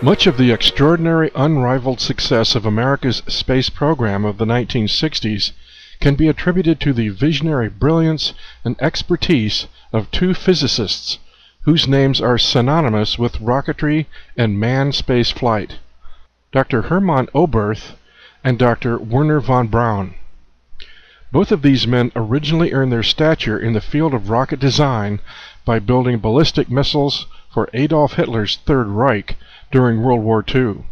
Much of the extraordinary, unrivaled success of America's space program of the 1960s can be attributed to the visionary brilliance and expertise of two physicists whose names are synonymous with rocketry and manned space flight, Dr. Hermann Oberth and Dr. Wernher von Braun. Both of these men originally earned their stature in the field of rocket design by building ballistic missiles for Adolf Hitler's Third Reich during World War II.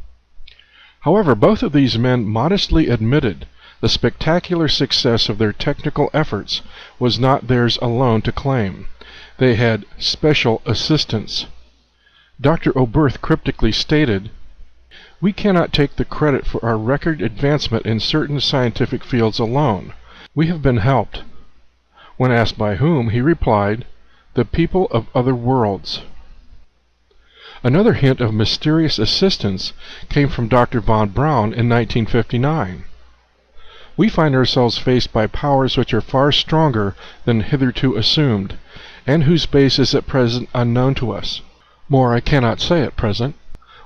However, both of these men modestly admitted the spectacular success of their technical efforts was not theirs alone to claim. They had special assistants. Dr. Oberth cryptically stated, "We cannot take the credit for our record advancement in certain scientific fields alone. We have been helped." When asked by whom, he replied, "The people of other worlds." Another hint of mysterious assistance came from Dr. von Braun in 1959. We find ourselves faced by powers which are far stronger than hitherto assumed, and whose base is at present unknown to us. More I cannot say at present.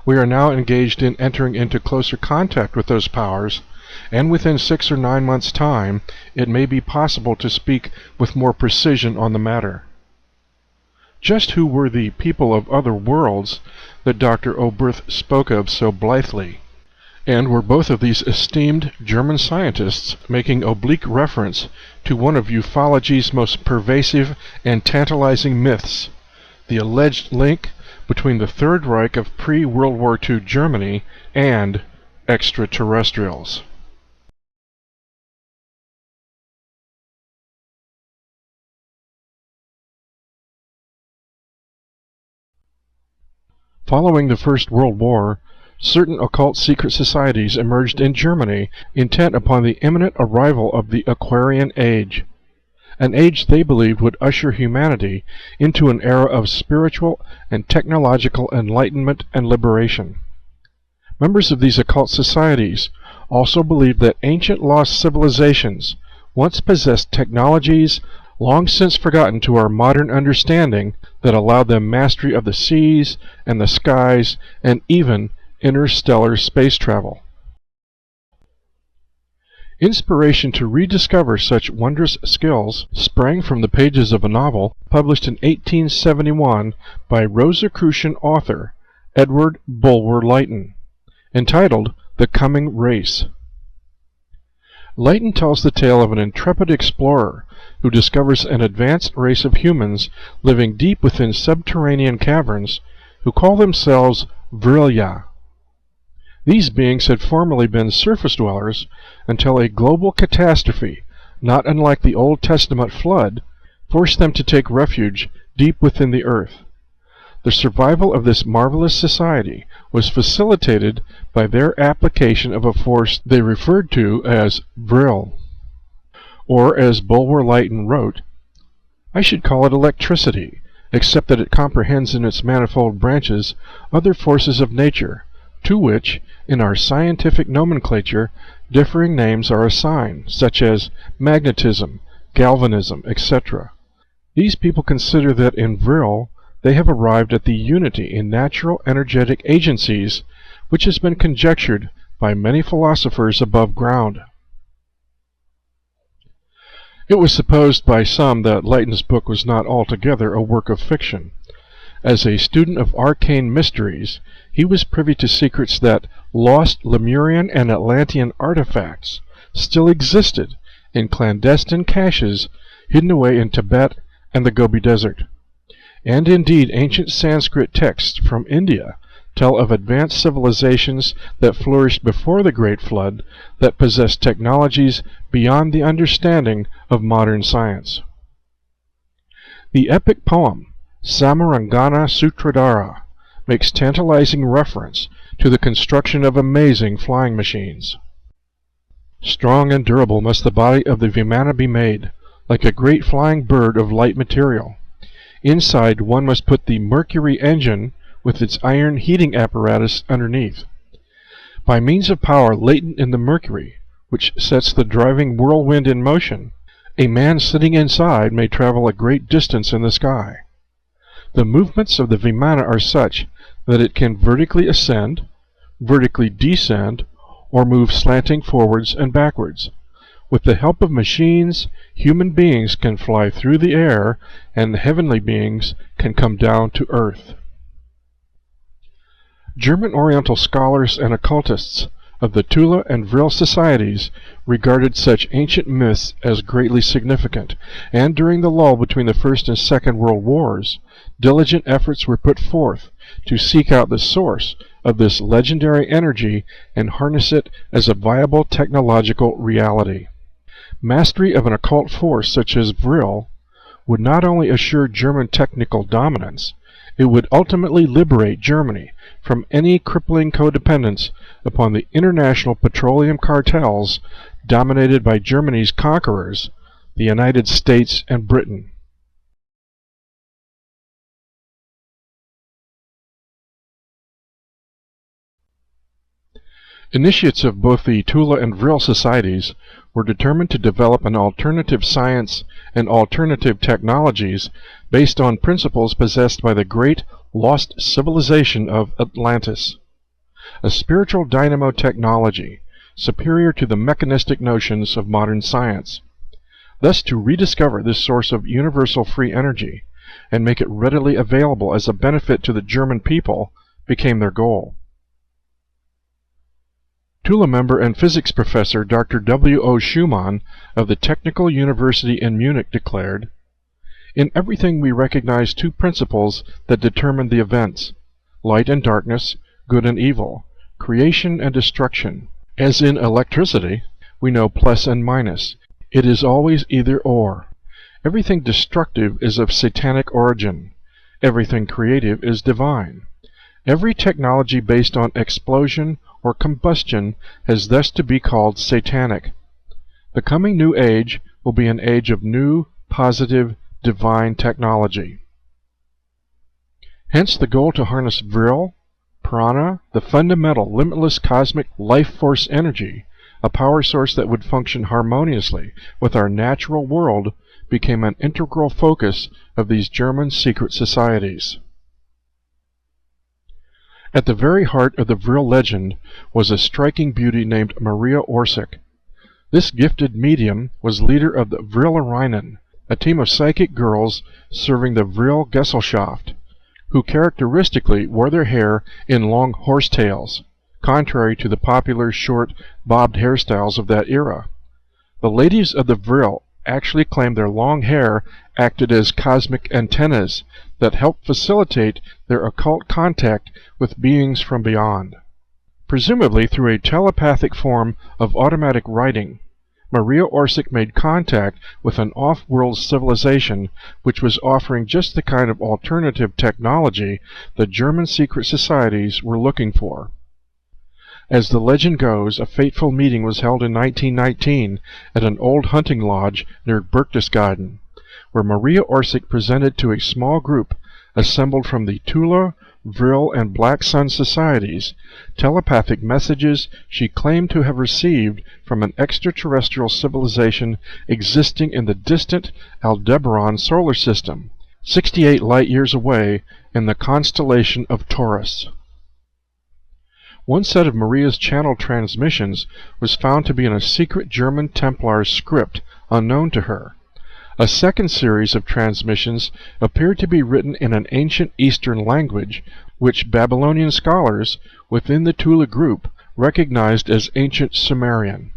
We are now engaged in entering into closer contact with those powers, and within 6 or 9 months' time it may be possible to speak with more precision on the matter. Just who were the people of other worlds that Dr. Oberth spoke of so blithely? And were both of these esteemed German scientists making oblique reference to one of ufology's most pervasive and tantalizing myths, the alleged link between the Third Reich of pre-World War II Germany and extraterrestrials? Following the First World War, certain occult secret societies emerged in Germany intent upon the imminent arrival of the Aquarian Age, an age they believed would usher humanity into an era of spiritual and technological enlightenment and liberation. Members of these occult societies also believed that ancient lost civilizations once possessed technologies long since forgotten to our modern understanding that allowed them mastery of the seas and the skies and even interstellar space travel. Inspiration to rediscover such wondrous skills sprang from the pages of a novel published in 1871 by Rosicrucian author Edward Bulwer Lytton, entitled The Coming Race. Lytton tells the tale of an intrepid explorer who discovers an advanced race of humans living deep within subterranean caverns who call themselves vril. These beings had formerly been surface dwellers until a global catastrophe, not unlike the Old Testament flood, forced them to take refuge deep within the earth. The survival of this marvelous society was facilitated by their application of a force they referred to as vril. Or, as Bulwer Lytton wrote, "I should call it electricity, except that it comprehends in its manifold branches other forces of nature, to which, in our scientific nomenclature, differing names are assigned, such as magnetism, galvanism, etc. These people consider that in vril they have arrived at the unity in natural energetic agencies which has been conjectured by many philosophers above ground." It was supposed by some that Lytton's book was not altogether a work of fiction. As a student of arcane mysteries, he was privy to secrets that lost Lemurian and Atlantean artifacts still existed in clandestine caches hidden away in Tibet and the Gobi Desert. And indeed, ancient Sanskrit texts from India tell of advanced civilizations that flourished before the Great Flood that possessed technologies beyond the understanding of modern science. The epic poem Samarangana Sutradhara makes tantalizing reference to the construction of amazing flying machines. Strong and durable must the body of the Vimana be made, like a great flying bird of light material. Inside one must put the Mercury engine with its iron heating apparatus underneath. By means of power latent in the Mercury, which sets the driving whirlwind in motion, a man sitting inside may travel a great distance in the sky. The movements of the Vimana are such that it can vertically ascend, vertically descend, or move slanting forwards and backwards. With the help of machines, human beings can fly through the air, and heavenly beings can come down to Earth. German Oriental scholars and occultists of the Tula and Vril societies regarded such ancient myths as greatly significant, and during the lull between the First and Second World Wars, diligent efforts were put forth to seek out the source of this legendary energy and harness it as a viable technological reality. Mastery of an occult force such as vril would not only assure German technical dominance, it would ultimately liberate Germany from any crippling codependence upon the international petroleum cartels dominated by Germany's conquerors, the United States and Britain. Initiates of both the Tula and Vril societies were determined to develop an alternative science and alternative technologies based on principles possessed by the great lost civilization of Atlantis. A spiritual dynamo technology superior to the mechanistic notions of modern science. Thus, to rediscover this source of universal free energy and make it readily available as a benefit to the German people became their goal. Tula member and physics professor Dr. W. O. Schumann of the Technical University in Munich declared, "In everything we recognize two principles that determine the events: light and darkness, good and evil, creation and destruction. As in electricity, we know plus and minus. It is always either or. Everything destructive is of satanic origin. Everything creative is divine. Every technology based on explosion or combustion has thus to be called satanic. The coming new age will be an age of new, positive, divine technology." Hence the goal to harness vril, prana, the fundamental limitless cosmic life force energy, a power source that would function harmoniously with our natural world, became an integral focus of these German secret societies. At the very heart of the Vril legend was a striking beauty named Maria Orsic. This gifted medium was leader of the Vrilerinnen, a team of psychic girls serving the Vril Gesellschaft, who characteristically wore their hair in long horsetails, contrary to the popular short, bobbed hairstyles of that era. The ladies of the Vril actually claimed their long hair acted as cosmic antennas that helped facilitate their occult contact with beings from beyond. Presumably through a telepathic form of automatic writing, Maria Orsic made contact with an off-world civilization which was offering just the kind of alternative technology the German secret societies were looking for. As the legend goes, a fateful meeting was held in 1919 at an old hunting lodge near Berchtesgaden, where Maria Orsic presented to a small group assembled from the Tula, Vril, and Black Sun societies telepathic messages she claimed to have received from an extraterrestrial civilization existing in the distant Aldebaran solar system, 68 light-years away in the constellation of Taurus. One set of Maria's channel transmissions was found to be in a secret German Templar script unknown to her. A second series of transmissions appeared to be written in an ancient Eastern language which Babylonian scholars within the Tula group recognized as ancient Sumerian.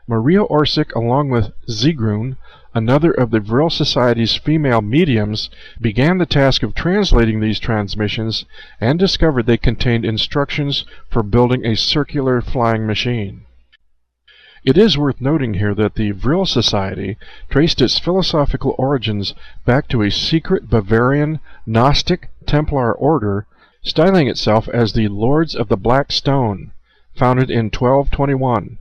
Maria Orsic, along with Sigrun, another of the Vril Society's female mediums, began the task of translating these transmissions and discovered they contained instructions for building a circular flying machine. It is worth noting here that the Vril Society traced its philosophical origins back to a secret Bavarian Gnostic Templar order styling itself as the Lords of the Black Stone, founded in 1221.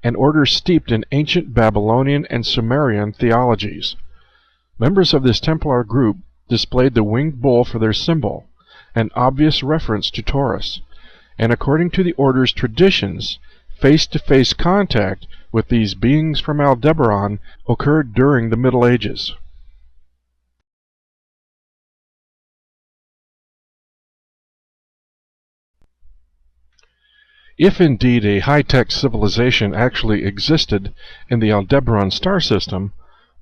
An order steeped in ancient Babylonian and Sumerian theologies. Members of this Templar group displayed the winged bull for their symbol, an obvious reference to Taurus, and according to the order's traditions, face-to-face contact with these beings from Aldebaran occurred during the Middle Ages. If indeed a high-tech civilization actually existed in the Aldebaran star system,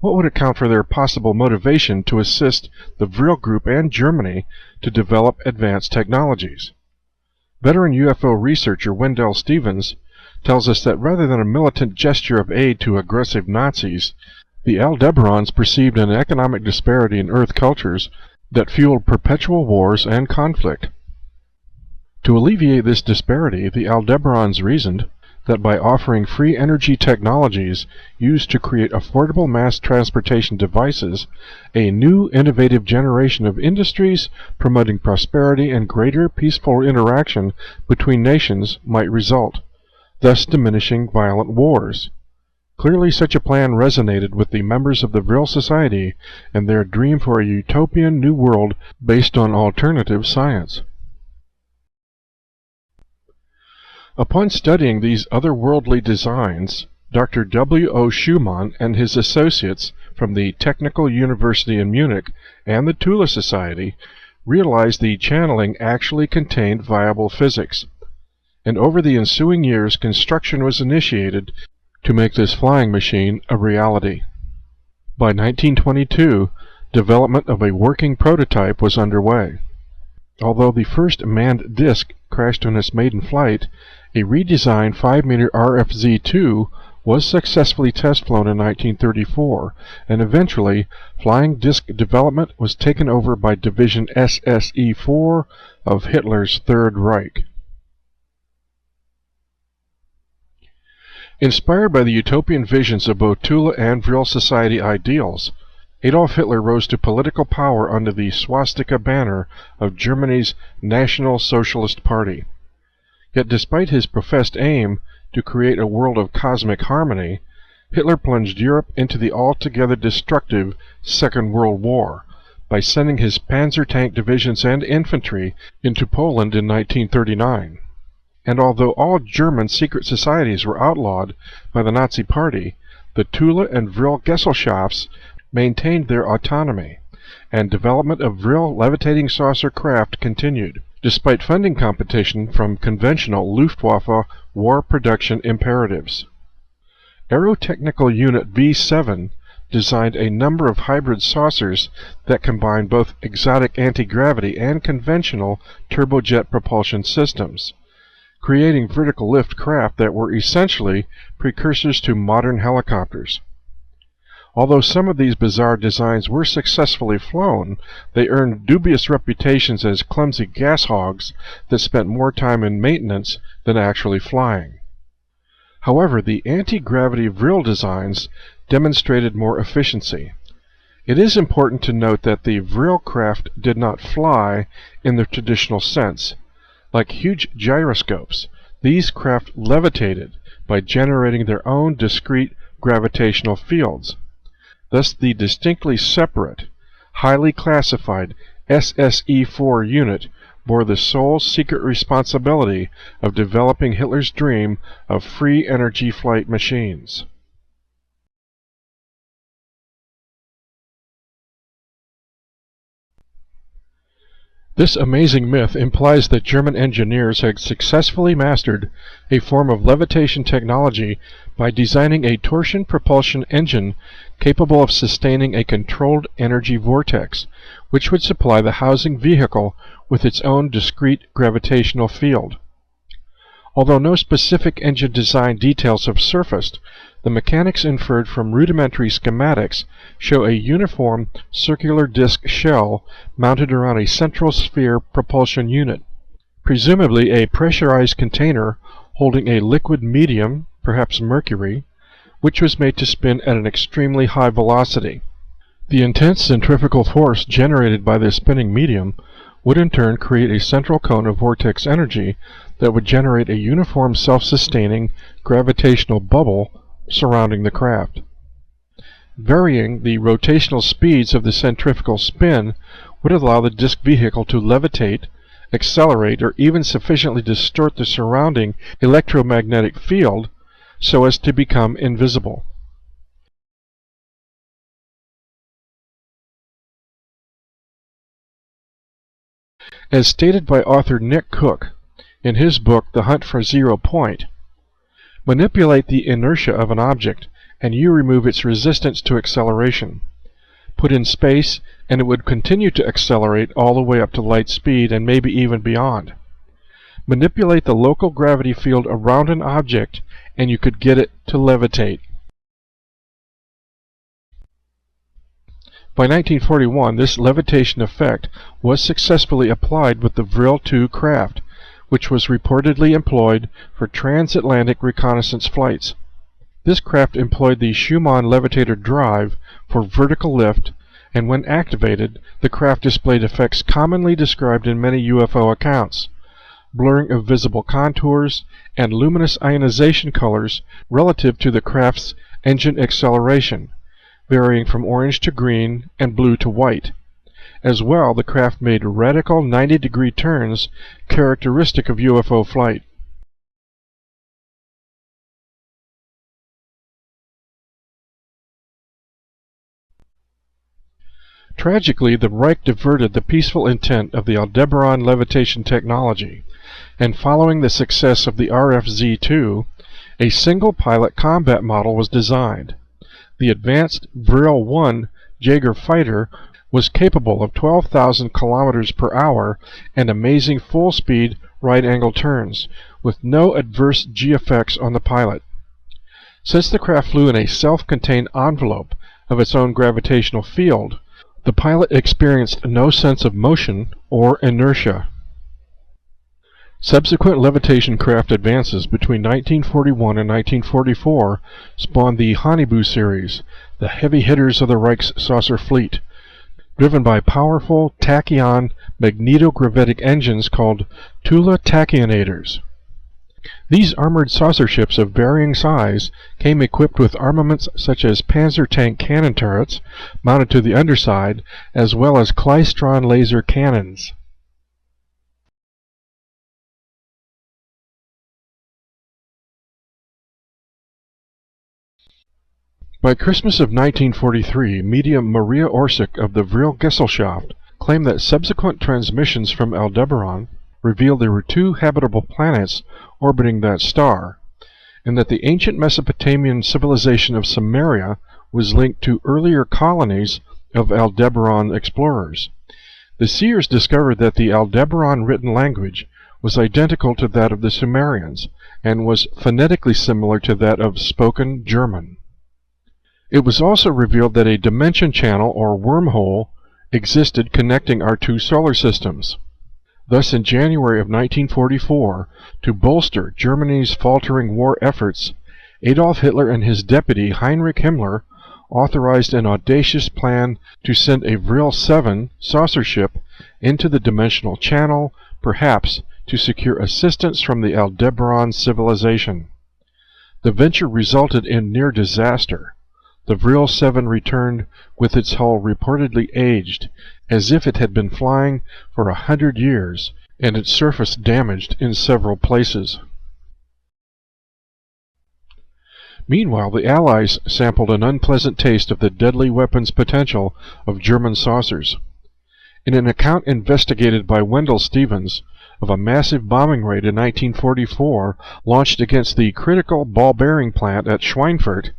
what would account for their possible motivation to assist the Vril group and Germany to develop advanced technologies? Veteran UFO researcher Wendell Stevens tells us that rather than a militant gesture of aid to aggressive Nazis, the Aldebarans perceived an economic disparity in Earth cultures that fueled perpetual wars and conflict. To alleviate this disparity, the Aldebarans reasoned that by offering free energy technologies used to create affordable mass transportation devices, a new innovative generation of industries promoting prosperity and greater peaceful interaction between nations might result, thus diminishing violent wars. Clearly such a plan resonated with the members of the Vril Society and their dream for a utopian new world based on alternative science. Upon studying these otherworldly designs, Dr. W. O. Schumann and his associates from the Technical University in Munich and the Tula Society realized the channeling actually contained viable physics, and over the ensuing years construction was initiated to make this flying machine a reality. By 1922, development of a working prototype was underway. Although the first manned disc crashed on its maiden flight, a redesigned 5-meter RFZ-2 was successfully test-flown in 1934, and eventually flying disc development was taken over by Division SSE-4 of Hitler's Third Reich. Inspired by the utopian visions of both Tula and Vril Society ideals, Adolf Hitler rose to political power under the swastika banner of Germany's National Socialist Party. Yet despite his professed aim to create a world of cosmic harmony, Hitler plunged Europe into the altogether destructive Second World War by sending his panzer tank divisions and infantry into Poland in 1939. And although all German secret societies were outlawed by the Nazi Party, the Tula and Vril Gesellschafts maintained their autonomy, and development of Vril levitating saucer craft continued, despite funding competition from conventional Luftwaffe war production imperatives. Aerotechnical Unit V7 designed a number of hybrid saucers that combined both exotic anti-gravity and conventional turbojet propulsion systems, creating vertical lift craft that were essentially precursors to modern helicopters. Although some of these bizarre designs were successfully flown, they earned dubious reputations as clumsy gas hogs that spent more time in maintenance than actually flying. However, the anti-gravity Vril designs demonstrated more efficiency. It is important to note that the Vril craft did not fly in the traditional sense. Like huge gyroscopes, these craft levitated by generating their own discrete gravitational fields. Thus the distinctly separate, highly classified SSE-4 unit bore the sole secret responsibility of developing Hitler's dream of free energy flight machines. This amazing myth implies that German engineers had successfully mastered a form of levitation technology by designing a torsion propulsion engine capable of sustaining a controlled energy vortex, which would supply the housing vehicle with its own discrete gravitational field. Although no specific engine design details have surfaced, the mechanics inferred from rudimentary schematics show a uniform circular disc shell mounted around a central sphere propulsion unit, presumably a pressurized container holding a liquid medium, perhaps mercury, which was made to spin at an extremely high velocity. The intense centrifugal force generated by this spinning medium would in turn create a central cone of vortex energy that would generate a uniform self-sustaining gravitational bubble surrounding the craft. Varying the rotational speeds of the centrifugal spin would allow the disk vehicle to levitate, accelerate, or even sufficiently distort the surrounding electromagnetic field so as to become invisible. As stated by author Nick Cook, in his book The Hunt for Zero Point. Manipulate the inertia of an object, and you remove its resistance to acceleration. Put in space, and it would continue to accelerate all the way up to light speed and maybe even beyond. Manipulate the local gravity field around an object, and you could get it to levitate. By 1941, this levitation effect was successfully applied with the Vril II craft, which was reportedly employed for transatlantic reconnaissance flights. This craft employed the Schumann levitator drive for vertical lift, and when activated, the craft displayed effects commonly described in many UFO accounts: blurring of visible contours and luminous ionization colors relative to the craft's engine acceleration, varying from orange to green and blue to white. As well, the craft made radical 90-degree turns characteristic of UFO flight. Tragically, the Reich diverted the peaceful intent of the Aldebaran levitation technology, and following the success of the RFZ-2, a single-pilot combat model was designed. The advanced Vril I Jaeger fighter was capable of 12,000 kilometers per hour and amazing full-speed right-angle turns, with no adverse G-effects on the pilot. Since the craft flew in a self-contained envelope of its own gravitational field, the pilot experienced no sense of motion or inertia. Subsequent levitation craft advances between 1941 and 1944 spawned the Haunebu series, the heavy hitters of the Reich's saucer fleet, driven by powerful tachyon magnetogravitic engines called Tula tachyonators. These armored saucer ships of varying size came equipped with armaments such as panzer tank cannon turrets mounted to the underside, as well as klystron laser cannons. By Christmas of 1943, medium Maria Orsic of the Vril Gesellschaft claimed that subsequent transmissions from Aldebaran revealed there were 2 habitable planets orbiting that star, and that the ancient Mesopotamian civilization of Sumeria was linked to earlier colonies of Aldebaran explorers. The seers discovered that the Aldebaran written language was identical to that of the Sumerians, and was phonetically similar to that of spoken German. It was also revealed that a dimension channel or wormhole existed connecting our 2 solar systems. Thus, in January of 1944, to bolster Germany's faltering war efforts, Adolf Hitler and his deputy Heinrich Himmler authorized an audacious plan to send a Vril 7 saucer ship into the dimensional channel, perhaps to secure assistance from the Aldebaran civilization. The venture resulted in near disaster. The Vril 7 returned with its hull reportedly aged, as if it had been flying for 100 years, and its surface damaged in several places. Meanwhile, the Allies sampled an unpleasant taste of the deadly weapons potential of German saucers. In an account investigated by Wendell Stevens of a massive bombing raid in 1944 launched against the critical ball bearing plant at Schweinfurt,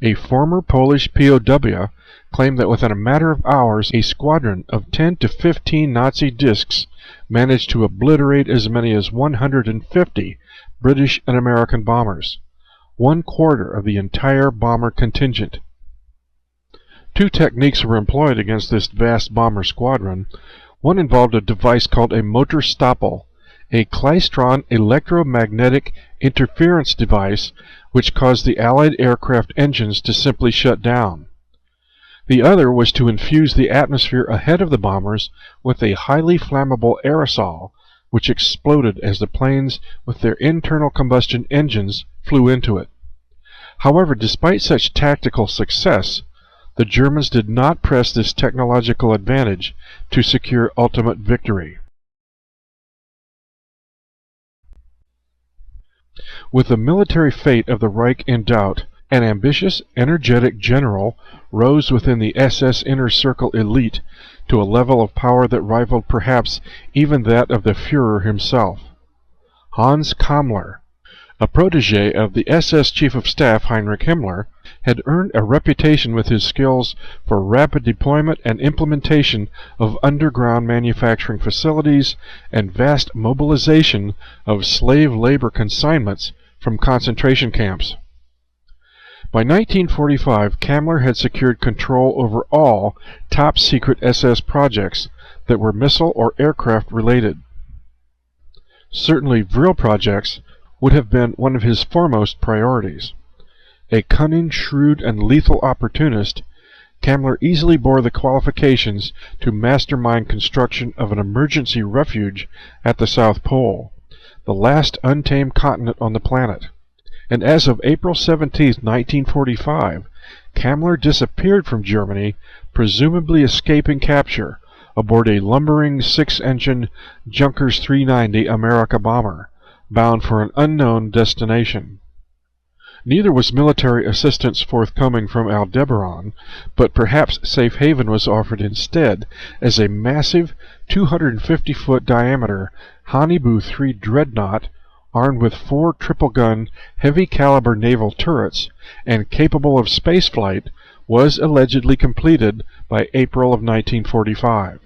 a former Polish POW claimed that within a matter of hours a squadron of 10 to 15 Nazi discs managed to obliterate as many as 150 British and American bombers, 1/4 of the entire bomber contingent. 2 techniques were employed against this vast bomber squadron. One involved a device called a motor stoppel, a klystron electromagnetic interference device which caused the Allied aircraft engines to simply shut down. The other was to infuse the atmosphere ahead of the bombers with a highly flammable aerosol, which exploded as the planes with their internal combustion engines flew into it. However, despite such tactical success, the Germans did not press this technological advantage to secure ultimate victory. With the military fate of the Reich in doubt, an ambitious, energetic general rose within the SS inner circle elite to a level of power that rivaled perhaps even that of the Führer himself. Hans Kammler, a protege of the SS Chief of Staff Heinrich Himmler, had earned a reputation with his skills for rapid deployment and implementation of underground manufacturing facilities and vast mobilization of slave labor consignments from concentration camps. By 1945, Kammler had secured control over all top-secret SS projects that were missile or aircraft related. Certainly vril projects would have been one of his foremost priorities. A cunning, shrewd, and lethal opportunist, Kammler easily bore the qualifications to mastermind construction of an emergency refuge at the South Pole, the last untamed continent on the planet. And as of April 17, 1945, Kammler disappeared from Germany, presumably escaping capture, aboard a lumbering 6-engine Junkers 390 America bomber, bound for an unknown destination. Neither was military assistance forthcoming from Aldebaran, but perhaps safe haven was offered instead as a massive 250-foot diameter Hanibu 3 dreadnought armed with 4 triple-gun, heavy-caliber naval turrets and capable of spaceflight was allegedly completed by April of 1945.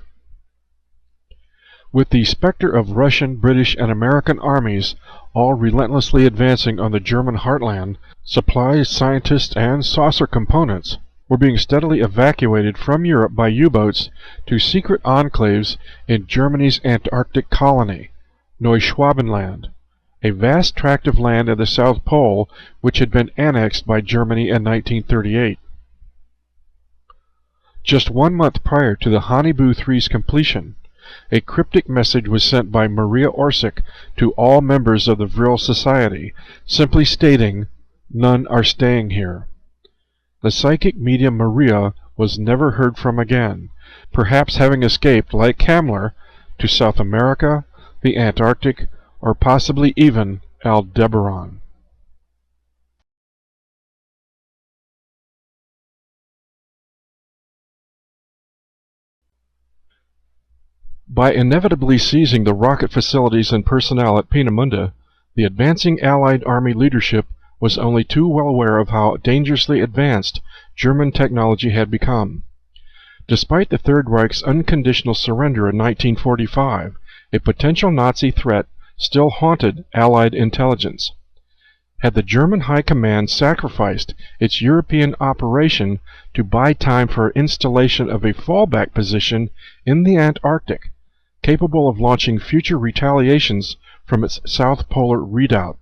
With the specter of Russian, British, and American armies all relentlessly advancing on the German heartland, supplies, scientists, and saucer components were being steadily evacuated from Europe by U-boats to secret enclaves in Germany's Antarctic colony, Neuschwabenland, a vast tract of land at the South Pole which had been annexed by Germany in 1938. Just 1 month prior to the Hanibu 3's completion, a cryptic message was sent by Maria Orsic to all members of the Vril Society, simply stating, "None are staying here." The psychic medium Maria was never heard from again, perhaps having escaped, like Kammler, to South America, the Antarctic, or possibly even Aldebaran. By inevitably seizing the rocket facilities and personnel at Peenemünde, the advancing Allied Army leadership was only too well aware of how dangerously advanced German technology had become. Despite the Third Reich's unconditional surrender in 1945, a potential Nazi threat still haunted Allied intelligence. Had the German High Command sacrificed its European operation to buy time for installation of a fallback position in the Antarctic, capable of launching future retaliations from its South Polar redoubt?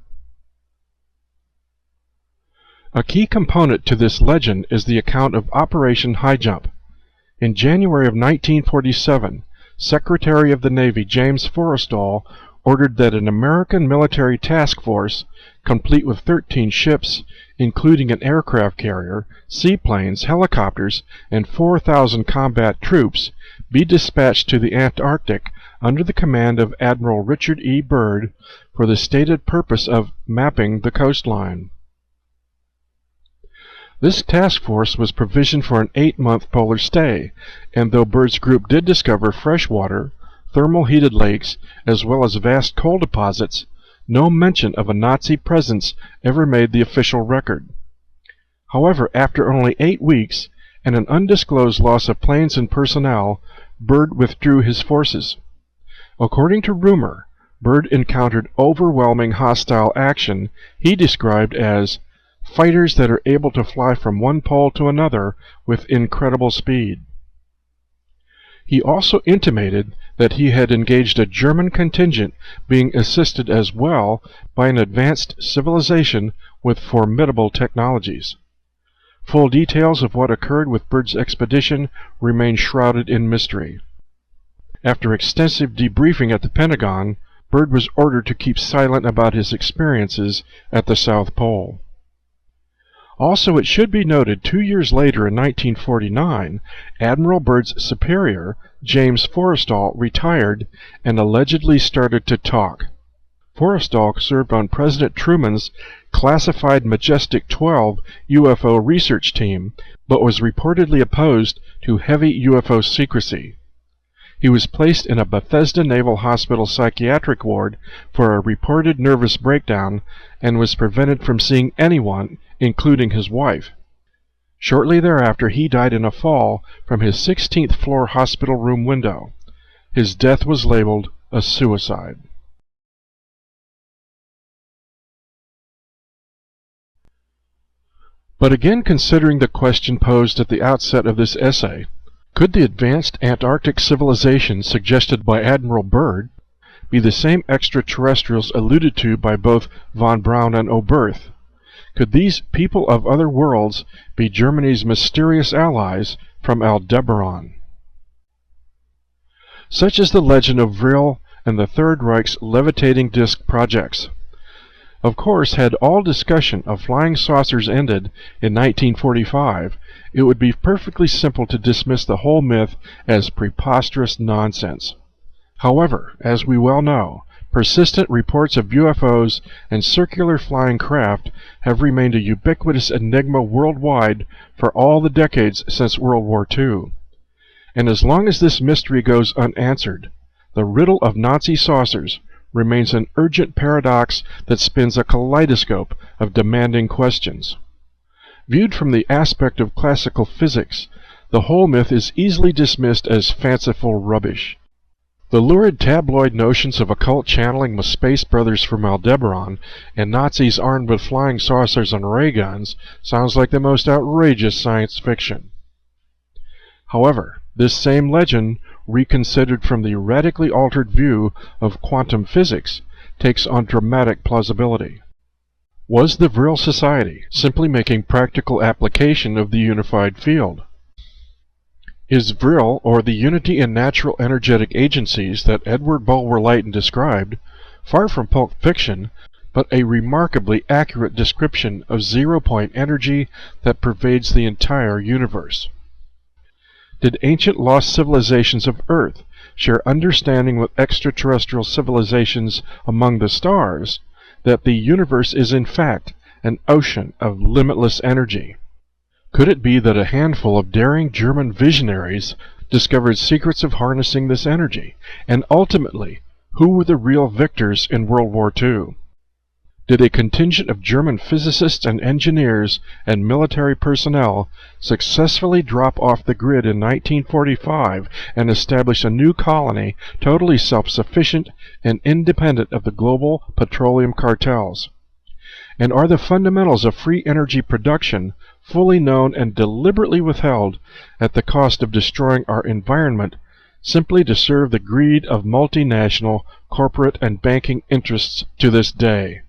A key component to this legend is the account of Operation Highjump. In January of 1947, Secretary of the Navy James Forrestal ordered that an American military task force, complete with 13 ships, including an aircraft carrier, seaplanes, helicopters, and 4,000 combat troops, be dispatched to the Antarctic under the command of Admiral Richard E. Byrd for the stated purpose of mapping the coastline. This task force was provisioned for an 8-month polar stay, and though Byrd's group did discover fresh water, thermal heated lakes, as well as vast coal deposits, no mention of a Nazi presence ever made the official record. However, after only 8 weeks and an undisclosed loss of planes and personnel, Byrd withdrew his forces. According to rumor, Byrd encountered overwhelming hostile action he described as fighters that are able to fly from one pole to another with incredible speed. He also intimated that he had engaged a German contingent being assisted as well by an advanced civilization with formidable technologies. Full details of what occurred with Byrd's expedition remain shrouded in mystery. After extensive debriefing at the Pentagon, Byrd was ordered to keep silent about his experiences at the South Pole. Also, it should be noted 2 years later in 1949, Admiral Byrd's superior, James Forrestal, retired and allegedly started to talk. Forrestal served on President Truman's classified Majestic 12 UFO research team, but was reportedly opposed to heavy UFO secrecy. He was placed in a Bethesda Naval Hospital psychiatric ward for a reported nervous breakdown and was prevented from seeing anyone, including his wife. Shortly thereafter, he died in a fall from his 16th floor hospital room window. His death was labeled a suicide. But again, considering the question posed at the outset of this essay, could the advanced Antarctic civilization suggested by Admiral Byrd be the same extraterrestrials alluded to by both von Braun and Oberth? Could these people of other worlds be Germany's mysterious allies from Aldebaran? Such is the legend of Vril and the Third Reich's levitating disc projects. Of course, had all discussion of flying saucers ended in 1945, it would be perfectly simple to dismiss the whole myth as preposterous nonsense. However, as we well know, persistent reports of UFOs and circular flying craft have remained a ubiquitous enigma worldwide for all the decades since World War II. And as long as this mystery goes unanswered, the riddle of Nazi saucers remains an urgent paradox that spins a kaleidoscope of demanding questions. Viewed from the aspect of classical physics, the whole myth is easily dismissed as fanciful rubbish. The lurid tabloid notions of occult channeling with space brothers from Aldebaran and Nazis armed with flying saucers and ray guns sounds like the most outrageous science fiction. However, this same legend, reconsidered from the radically altered view of quantum physics, takes on dramatic plausibility. Was the Vril Society simply making practical application of the unified field? Is Vril, or the unity in natural energetic agencies that Edward Bulwer-Lytton described, far from pulp fiction, but a remarkably accurate description of zero-point energy that pervades the entire universe? Did ancient lost civilizations of Earth share understanding with extraterrestrial civilizations among the stars that the universe is in fact an ocean of limitless energy? Could it be that a handful of daring German visionaries discovered secrets of harnessing this energy? And ultimately, who were the real victors in World War II? Did a contingent of German physicists and engineers and military personnel successfully drop off the grid in 1945 and establish a new colony totally self-sufficient and independent of the global petroleum cartels? And are the fundamentals of free energy production fully known and deliberately withheld at the cost of destroying our environment simply to serve the greed of multinational corporate and banking interests to this day?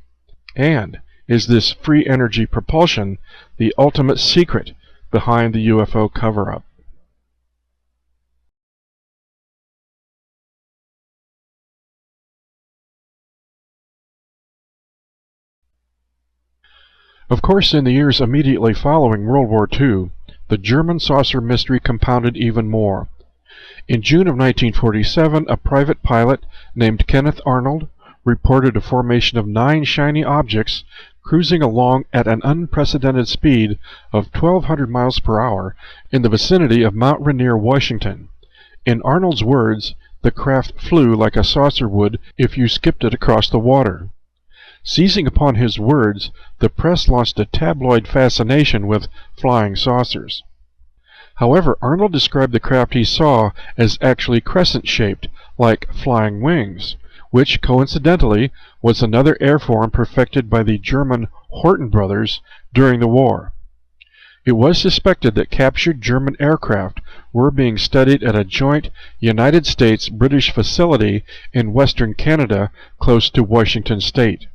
And is this free energy propulsion the ultimate secret behind the UFO cover-up? Of course, in the years immediately following World War II, the German saucer mystery compounded even more. In June of 1947, a private pilot named Kenneth Arnold reported a formation of 9 shiny objects cruising along at an unprecedented speed of 1,200 miles per hour in the vicinity of Mount Rainier, Washington. In Arnold's words, the craft flew like a saucer would if you skipped it across the water. Seizing upon his words, the press launched a tabloid fascination with flying saucers. However, Arnold described the craft he saw as actually crescent-shaped, like flying wings, which, coincidentally, was another airform perfected by the German Horton brothers during the war. It was suspected that captured German aircraft were being studied at a joint United States-British facility in western Canada close to Washington State.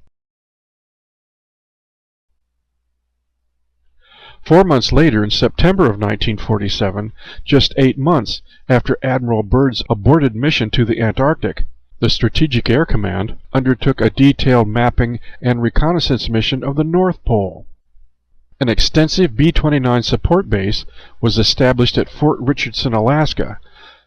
4 months later, in September of 1947, just 8 months after Admiral Byrd's aborted mission to the Antarctic, the Strategic Air Command undertook a detailed mapping and reconnaissance mission of the North Pole. An extensive B-29 support base was established at Fort Richardson, Alaska,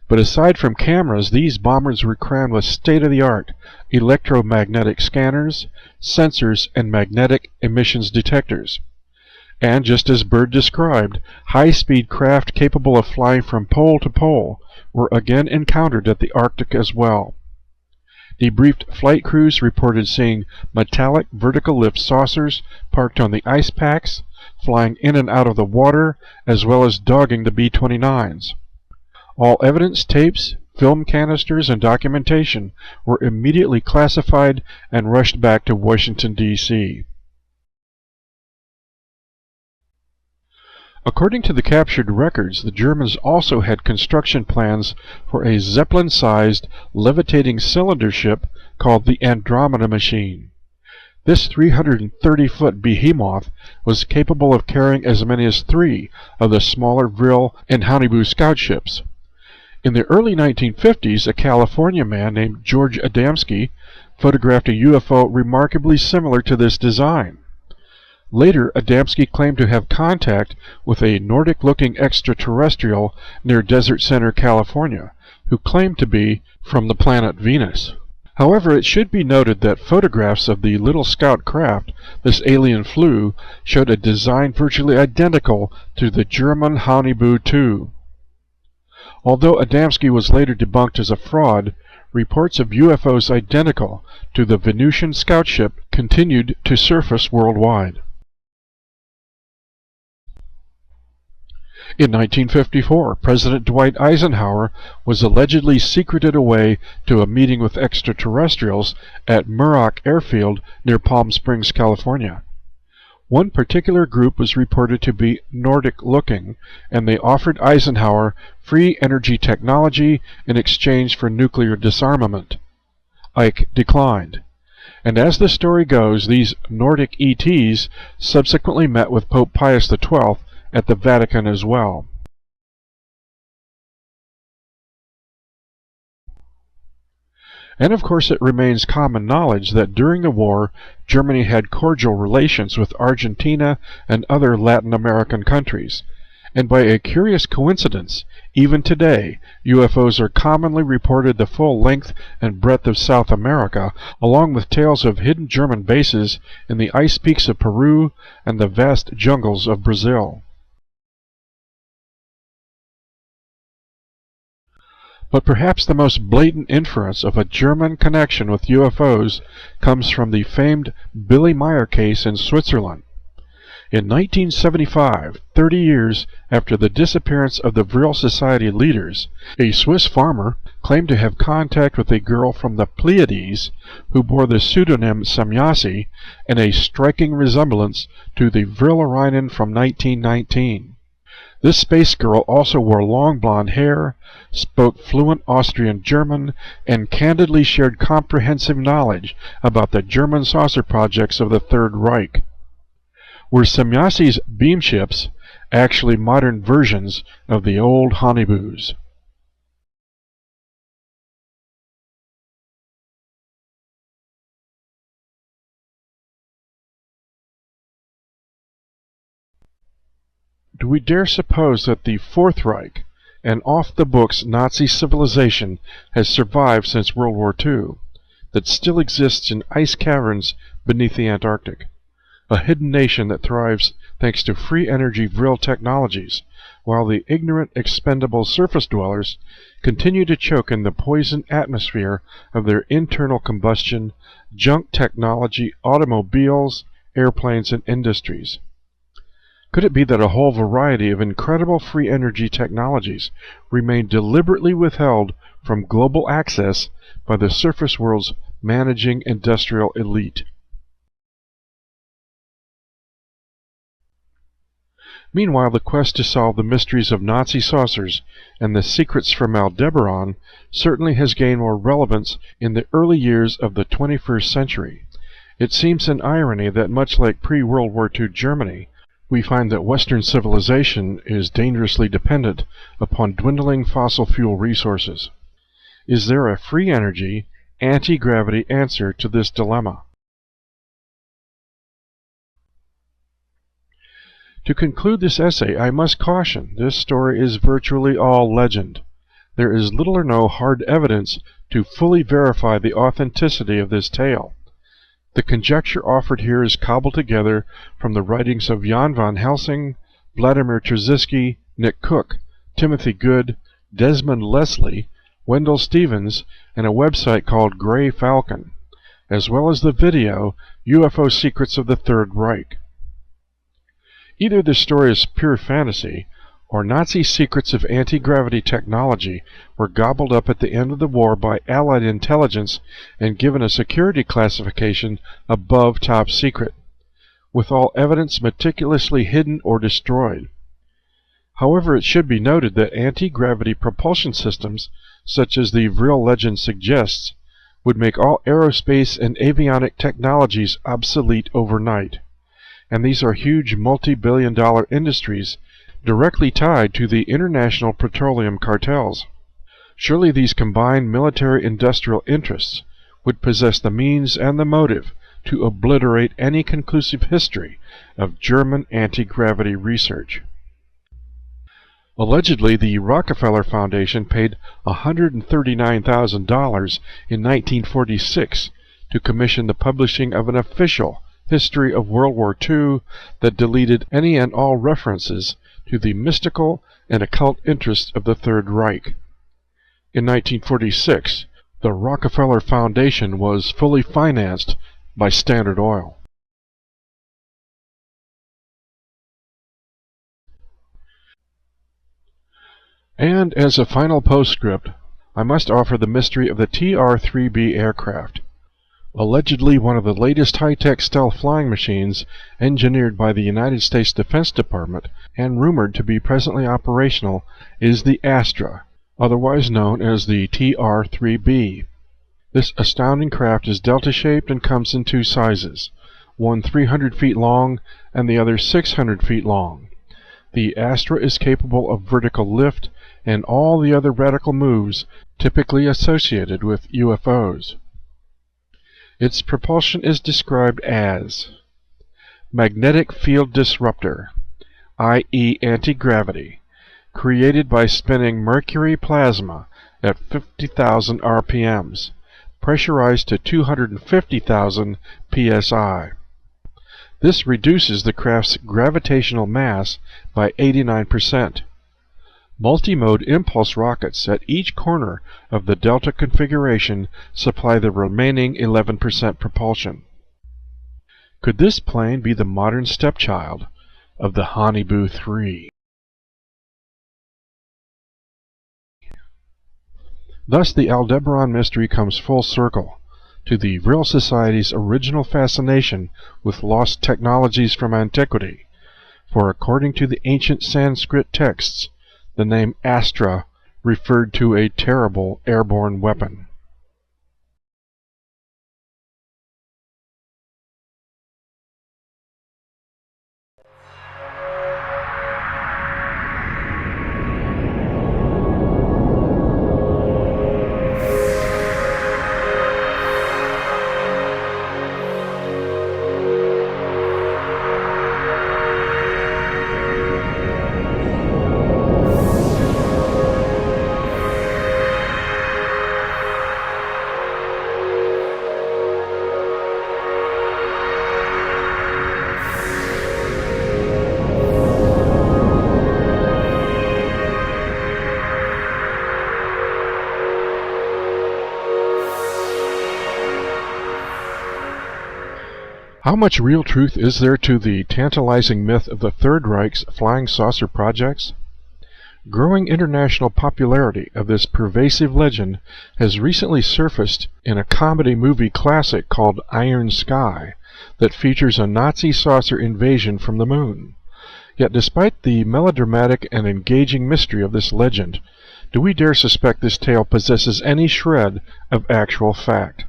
but aside from cameras, these bombers were crammed with state-of-the-art electromagnetic scanners, sensors, and magnetic emissions detectors. And just as Byrd described, high-speed craft capable of flying from pole to pole were again encountered at the Arctic as well. Debriefed flight crews reported seeing metallic vertical lift saucers parked on the ice packs, flying in and out of the water, as well as dogging the B-29s. All evidence, tapes, film canisters, and documentation were immediately classified and rushed back to Washington, D.C. According to the captured records, the Germans also had construction plans for a Zeppelin-sized levitating cylinder ship called the Andromeda machine. This 330-foot behemoth was capable of carrying as many as 3 of the smaller Vril and Haunebu scout ships. In the early 1950s, a California man named George Adamski photographed a UFO remarkably similar to this design. Later, Adamski claimed to have contact with a Nordic-looking extraterrestrial near Desert Center, California, who claimed to be from the planet Venus. However, it should be noted that photographs of the little scout craft this alien flew showed a design virtually identical to the German Haunebu II. Although Adamski was later debunked as a fraud, reports of UFOs identical to the Venusian scout ship continued to surface worldwide. In 1954, President Dwight Eisenhower was allegedly secreted away to a meeting with extraterrestrials at Muroc Airfield near Palm Springs, California. One particular group was reported to be Nordic-looking, and they offered Eisenhower free energy technology in exchange for nuclear disarmament. Ike declined. And as the story goes, these Nordic ETs subsequently met with Pope Pius XII at the Vatican as well. And of course it remains common knowledge that during the war, Germany had cordial relations with Argentina and other Latin American countries. And by a curious coincidence, even today, UFOs are commonly reported the full length and breadth of South America, along with tales of hidden German bases in the ice peaks of Peru and the vast jungles of Brazil. But perhaps the most blatant inference of a German connection with UFOs comes from the famed Billy Meyer case in Switzerland. In 1975, 30 years after the disappearance of the Vril Society leaders, a Swiss farmer claimed to have contact with a girl from the Pleiades who bore the pseudonym Semyasi and a striking resemblance to the Vril Orionen from 1919. This space girl also wore long blonde hair, spoke fluent Austrian German, and candidly shared comprehensive knowledge about the German saucer projects of the Third Reich. Were Semyasi's beam ships actually modern versions of the old Haunebus? Do we dare suppose that the Fourth Reich, an off-the-books Nazi civilization, has survived since World War II, that still exists in ice caverns beneath the Antarctic? A hidden nation that thrives thanks to free energy vril technologies, while the ignorant, expendable surface dwellers continue to choke in the poison atmosphere of their internal combustion, junk technology, automobiles, airplanes, and industries. Could it be that a whole variety of incredible free energy technologies remain deliberately withheld from global access by the surface world's managing industrial elite? Meanwhile, the quest to solve the mysteries of Nazi saucers and the secrets from Aldebaran certainly has gained more relevance in the early years of the 21st century. It seems an irony that much like pre-World War II Germany, we find that Western civilization is dangerously dependent upon dwindling fossil fuel resources. Is there a free energy, anti-gravity answer to this dilemma? To conclude this essay, I must caution this story is virtually all legend. There is little or no hard evidence to fully verify the authenticity of this tale. The conjecture offered here is cobbled together from the writings of Jan van Helsing, Vladimir Trzynski, Nick Cook, Timothy Good, Desmond Leslie, Wendell Stevens, and a website called Gray Falcon, as well as the video UFO Secrets of the Third Reich. Either this story is pure fantasy, or Nazi secrets of anti-gravity technology were gobbled up at the end of the war by Allied intelligence and given a security classification above top secret, with all evidence meticulously hidden or destroyed. However, it should be noted that anti-gravity propulsion systems, such as the vril legend suggests, would make all aerospace and avionic technologies obsolete overnight, and these are huge multi-billion-dollar industries directly tied to the international petroleum cartels. Surely these combined military-industrial interests would possess the means and the motive to obliterate any conclusive history of German anti-gravity research. Allegedly, the Rockefeller Foundation paid $139,000 in 1946 to commission the publishing of an official history of World War II that deleted any and all references to the mystical and occult interests of the Third Reich. In 1946, the Rockefeller Foundation was fully financed by Standard Oil. And as a final postscript, I must offer the mystery of the TR-3B aircraft, allegedly one of the latest high-tech stealth flying machines engineered by the United States Defense Department and rumored to be presently operational, is the Astra, otherwise known as the TR-3B. This astounding craft is delta-shaped and comes in two sizes, one 300 feet long and the other 600 feet long. The Astra is capable of vertical lift and all the other radical moves typically associated with UFOs. Its propulsion is described as magnetic field disruptor, i.e. anti-gravity, created by spinning mercury plasma at 50,000 RPMs, pressurized to 250,000 psi. This reduces the craft's gravitational mass by 89%. Multi-mode impulse rockets at each corner of the Delta configuration supply the remaining 11% propulsion. Could this plane be the modern stepchild of the Honeyboo 3? Thus the Aldebaran mystery comes full circle to the Vril Society's original fascination with lost technologies from antiquity, for according to the ancient Sanskrit texts, the name Astra referred to a terrible airborne weapon. How much real truth is there to the tantalizing myth of the Third Reich's flying saucer projects? Growing international popularity of this pervasive legend has recently surfaced in a comedy movie classic called Iron Sky that features a Nazi saucer invasion from the moon. Yet despite the melodramatic and engaging mystery of this legend, do we dare suspect this tale possesses any shred of actual fact?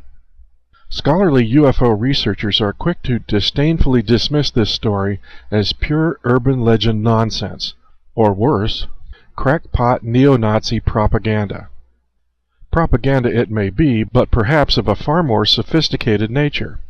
Scholarly UFO researchers are quick to disdainfully dismiss this story as pure urban legend nonsense, or worse, crackpot neo-Nazi propaganda. Propaganda it may be, but perhaps of a far more sophisticated nature.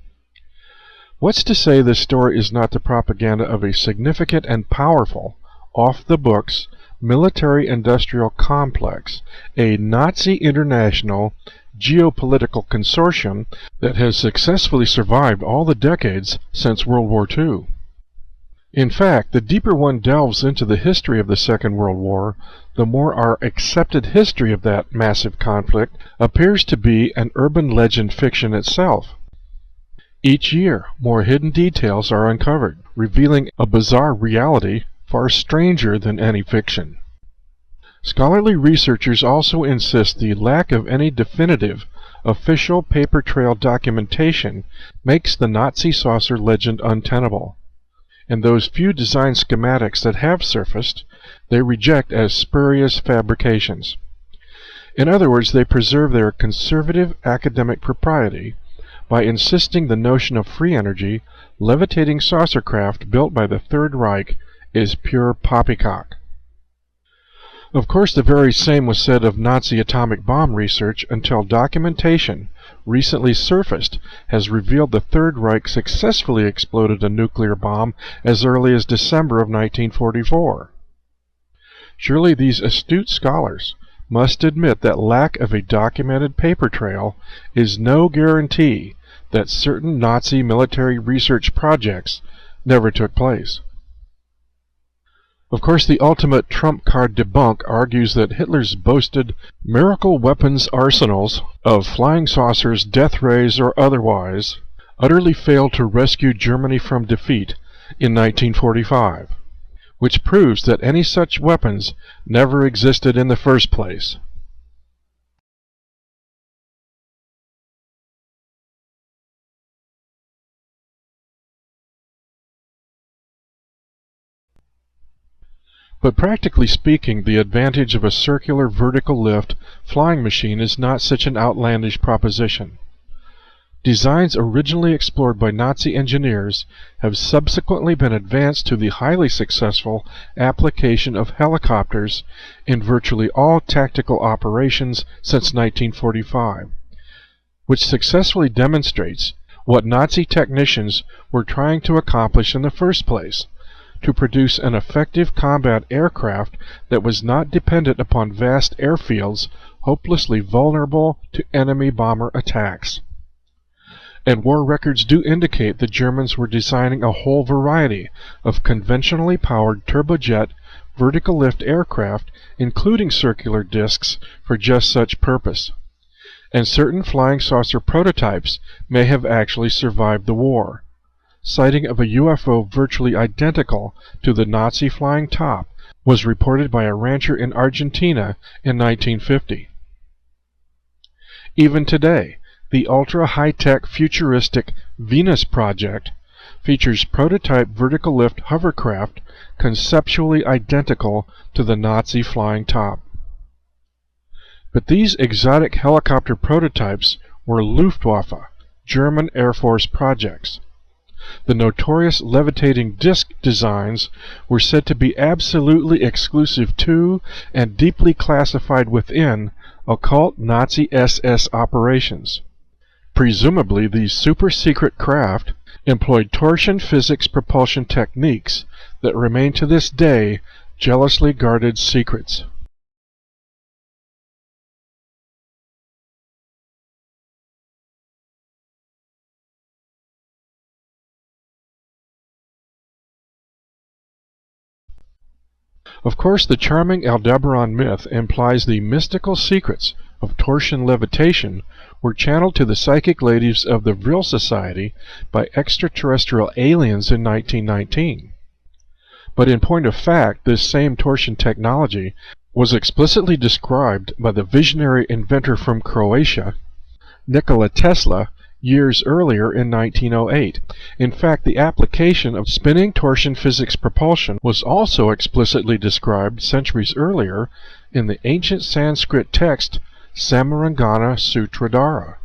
What's to say this story is not the propaganda of a significant and powerful, off-the-books, military-industrial complex, a Nazi international geopolitical consortium that has successfully survived all the decades since World War II. In fact, the deeper one delves into the history of the Second World War, the more our accepted history of that massive conflict appears to be an urban legend fiction itself. Each year, more hidden details are uncovered, revealing a bizarre reality far stranger than any fiction. Scholarly researchers also insist the lack of any definitive, official paper trail documentation makes the Nazi saucer legend untenable. And those few design schematics that have surfaced, they reject as spurious fabrications. In other words, they preserve their conservative academic propriety by insisting the notion of free energy, levitating saucer craft built by the Third Reich is pure poppycock. Of course, the very same was said of Nazi atomic bomb research until documentation recently surfaced has revealed the Third Reich successfully exploded a nuclear bomb as early as December of 1944. Surely these astute scholars must admit that lack of a documented paper trail is no guarantee that certain Nazi military research projects never took place. Of course, the ultimate trump card debunk argues that Hitler's boasted miracle weapons arsenals of flying saucers, death rays, or otherwise utterly failed to rescue Germany from defeat in 1945, which proves that any such weapons never existed in the first place. But practically speaking, the advantage of a circular vertical lift flying machine is not such an outlandish proposition. Designs originally explored by Nazi engineers have subsequently been advanced to the highly successful application of helicopters in virtually all tactical operations since 1945, which successfully demonstrates what Nazi technicians were trying to accomplish in the first place: to produce an effective combat aircraft that was not dependent upon vast airfields hopelessly vulnerable to enemy bomber attacks. And war records do indicate the Germans were designing a whole variety of conventionally powered turbojet vertical lift aircraft, including circular discs, for just such purpose. And certain flying saucer prototypes may have actually survived the war. Sighting of a UFO virtually identical to the Nazi flying top was reported by a rancher in Argentina in 1950. Even today, the ultra-high-tech futuristic Venus project features prototype vertical lift hovercraft conceptually identical to the Nazi flying top. But these exotic helicopter prototypes were Luftwaffe, German Air Force projects. The notorious levitating disc designs were said to be absolutely exclusive to and deeply classified within occult Nazi SS operations. Presumably, these super-secret craft employed torsion physics propulsion techniques that remain to this day jealously guarded secrets. Of course, the charming Aldebaran myth implies the mystical secrets of torsion levitation were channeled to the psychic ladies of the Vril Society by extraterrestrial aliens in 1919. But in point of fact, this same torsion technology was explicitly described by the visionary inventor from Croatia, Nikola Tesla, years earlier in 1908. In fact, the application of spinning torsion physics propulsion was also explicitly described centuries earlier in the ancient Sanskrit text Samarangana Sutradhara.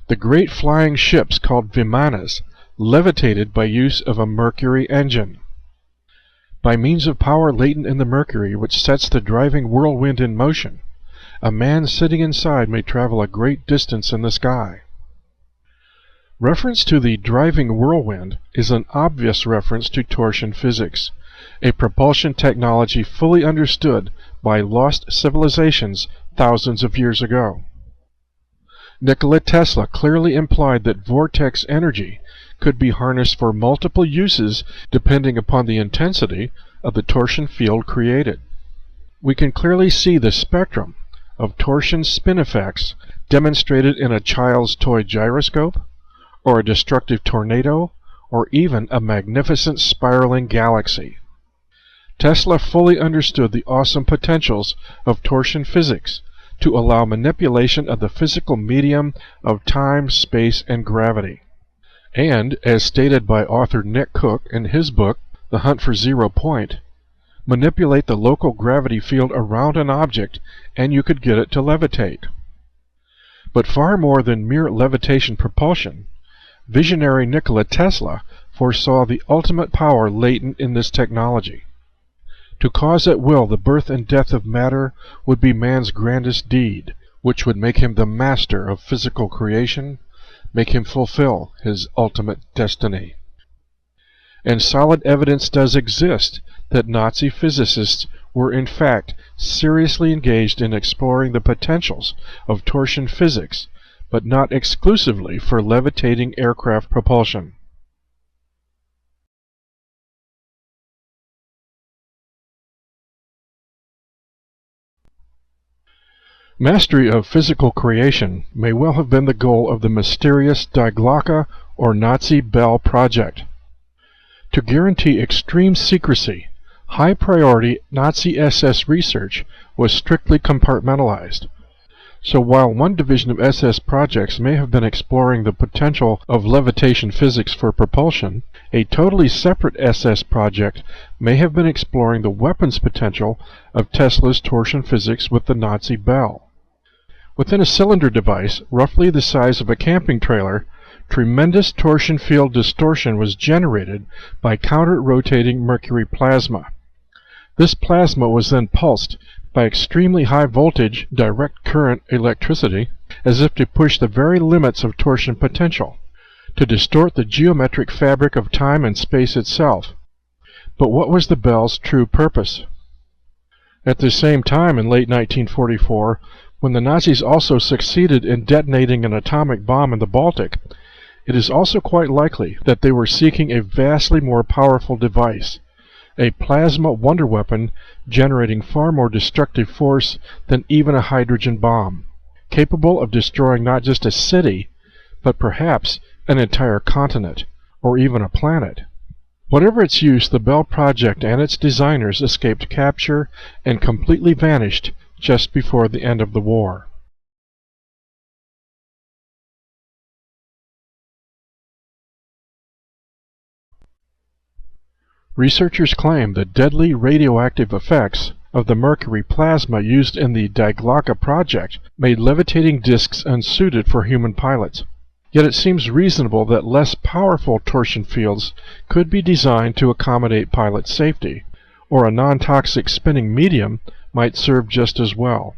The great flying ships called vimanas levitated by use of a mercury engine. By means of power latent in the mercury which sets the driving whirlwind in motion, a man sitting inside may travel a great distance in the sky. Reference to the driving whirlwind is an obvious reference to torsion physics, a propulsion technology fully understood by lost civilizations thousands of years ago. Nikola Tesla clearly implied that vortex energy could be harnessed for multiple uses depending upon the intensity of the torsion field created. We can clearly see the spectrum of torsion spin effects demonstrated in a child's toy gyroscope, or a destructive tornado, or even a magnificent spiraling galaxy. Tesla fully understood the awesome potentials of torsion physics to allow manipulation of the physical medium of time, space, and gravity. And, as stated by author Nick Cook in his book, The Hunt for Zero Point, manipulate the local gravity field around an object and you could get it to levitate. But far more than mere levitation propulsion, visionary Nikola Tesla foresaw the ultimate power latent in this technology. To cause at will the birth and death of matter would be man's grandest deed, which would make him the master of physical creation, make him fulfill his ultimate destiny. And solid evidence does exist that Nazi physicists were in fact seriously engaged in exploring the potentials of torsion physics, but not exclusively for levitating aircraft propulsion. Mastery of physical creation may well have been the goal of the mysterious Die Glocke or Nazi Bell project. To guarantee extreme secrecy, high-priority Nazi SS research was strictly compartmentalized. So while one division of SS projects may have been exploring the potential of levitation physics for propulsion, a totally separate SS project may have been exploring the weapons potential of Tesla's torsion physics with the Nazi Bell. Within a cylinder device, roughly the size of a camping trailer, tremendous torsion field distortion was generated by counter-rotating mercury plasma. This plasma was then pulsed by extremely high voltage direct current electricity, as if to push the very limits of torsion potential, to distort the geometric fabric of time and space itself. But what was the Bell's true purpose? At the same time, in late 1944, when the Nazis also succeeded in detonating an atomic bomb in the Baltic, it is also quite likely that they were seeking a vastly more powerful device, a plasma wonder weapon generating far more destructive force than even a hydrogen bomb, capable of destroying not just a city, but perhaps an entire continent, or even a planet. Whatever its use, the Bell project and its designers escaped capture and completely vanished just before the end of the war. Researchers claim the deadly radioactive effects of the mercury plasma used in the Die Glocke project made levitating discs unsuited for human pilots. Yet it seems reasonable that less powerful torsion fields could be designed to accommodate pilot safety, or a non-toxic spinning medium might serve just as well.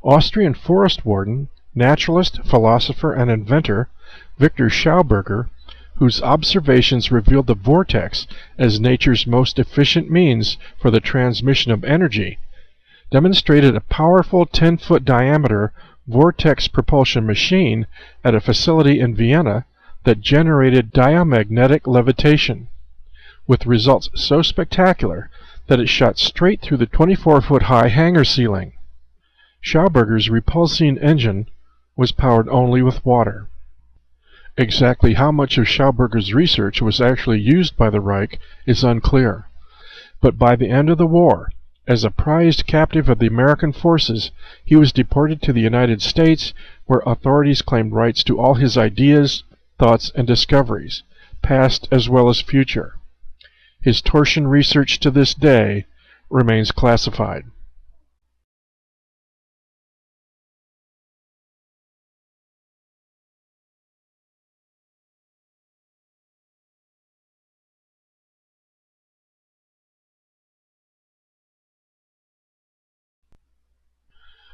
Austrian forest warden, naturalist, philosopher, and inventor Victor Schauberger, whose observations revealed the vortex as nature's most efficient means for the transmission of energy, demonstrated a powerful 10-foot diameter vortex propulsion machine at a facility in Vienna that generated diamagnetic levitation, with results so spectacular that it shot straight through the 24-foot-high hangar ceiling. Schauberger's repulsine engine was powered only with water. Exactly how much of Schauberger's research was actually used by the Reich is unclear, but by the end of the war, as a prized captive of the American forces, he was deported to the United States, where authorities claimed rights to all his ideas, thoughts, and discoveries, past as well as future. His torsion research to this day remains classified.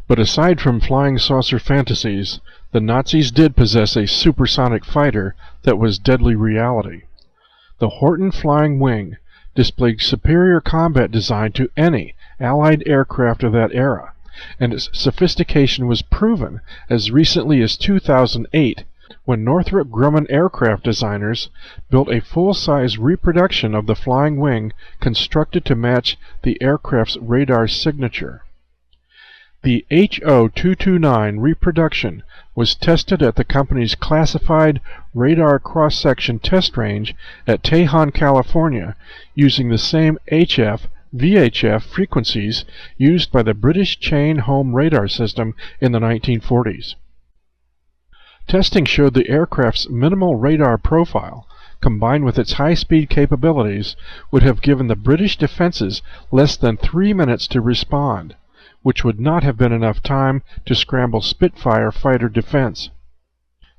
But aside from flying saucer fantasies, the Nazis did possess a supersonic fighter that was deadly reality. The Horton flying wing, displayed superior combat design to any Allied aircraft of that era, and its sophistication was proven as recently as 2008 when Northrop Grumman aircraft designers built a full-size reproduction of the flying wing constructed to match the aircraft's radar signature. The HO-229 reproduction was tested at the company's classified radar cross-section test range at Tejon, California, using the same HF VHF frequencies used by the British Chain Home radar system in the 1940s. Testing showed the aircraft's minimal radar profile, combined with its high-speed capabilities, would have given the British defenses less than 3 minutes to respond, which would not have been enough time to scramble Spitfire fighter defense.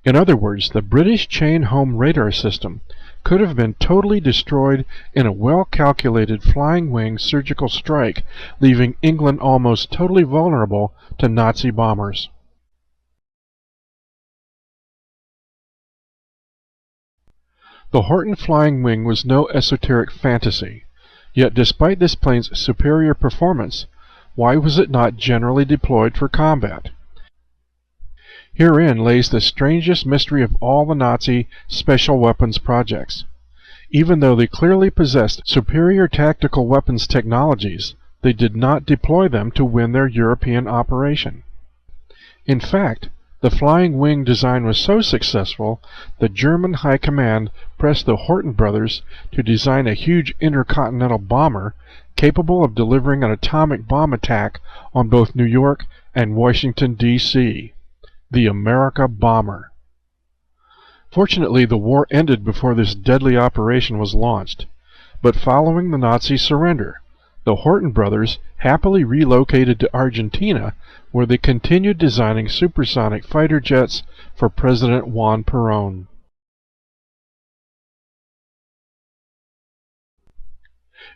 In other words, the British Chain Home radar system could have been totally destroyed in a well-calculated flying wing surgical strike, leaving England almost totally vulnerable to Nazi bombers. The Horton flying wing was no esoteric fantasy, yet despite this plane's superior performance, why was it not generally deployed for combat? Herein lays the strangest mystery of all the Nazi special weapons projects. Even though they clearly possessed superior tactical weapons technologies, they did not deploy them to win their European operation. In fact, the flying wing design was so successful, the German High Command pressed the Horton brothers to design a huge intercontinental bomber capable of delivering an atomic bomb attack on both New York and Washington, D.C. The America Bomber. Fortunately, the war ended before this deadly operation was launched, but following the Nazi surrender, the Horton brothers happily relocated to Argentina, where they continued designing supersonic fighter jets for President Juan Perón.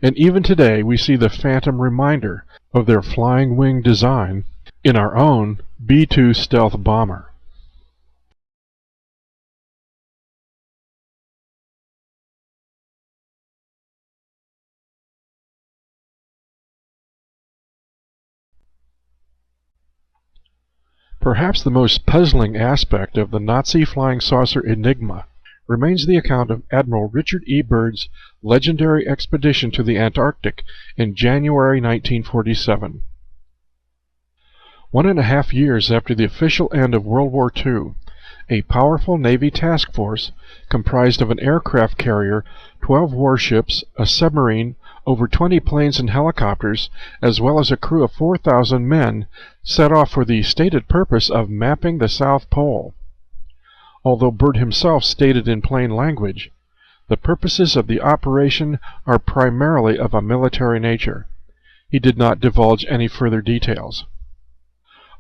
And even today we see the phantom reminder of their flying wing design in our own B-2 stealth bomber. Perhaps the most puzzling aspect of the Nazi flying saucer enigma remains the account of Admiral Richard E. Byrd's legendary expedition to the Antarctic in January 1947. 1.5 years after the official end of World War II, a powerful Navy task force comprised of an aircraft carrier, 12 warships, a submarine, over 20 planes and helicopters, as well as a crew of 4,000 men, set off for the stated purpose of mapping the South Pole. Although Byrd himself stated in plain language, the purposes of the operation are primarily of a military nature. He did not divulge any further details.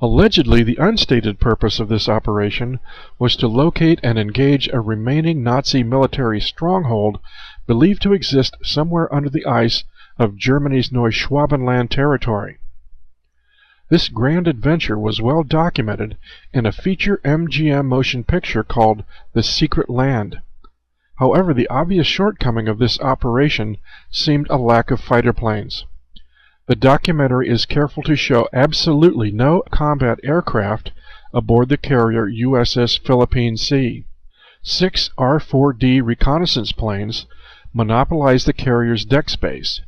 Allegedly, the unstated purpose of this operation was to locate and engage a remaining Nazi military stronghold believed to exist somewhere under the ice of Germany's Neuschwabenland territory. This grand adventure was well documented in a feature MGM motion picture called The Secret Land. However, the obvious shortcoming of this operation seemed a lack of fighter planes. The documentary is careful to show absolutely no combat aircraft aboard the carrier USS Philippine Sea. 6 R-4D reconnaissance planes monopolized the carrier's deck space.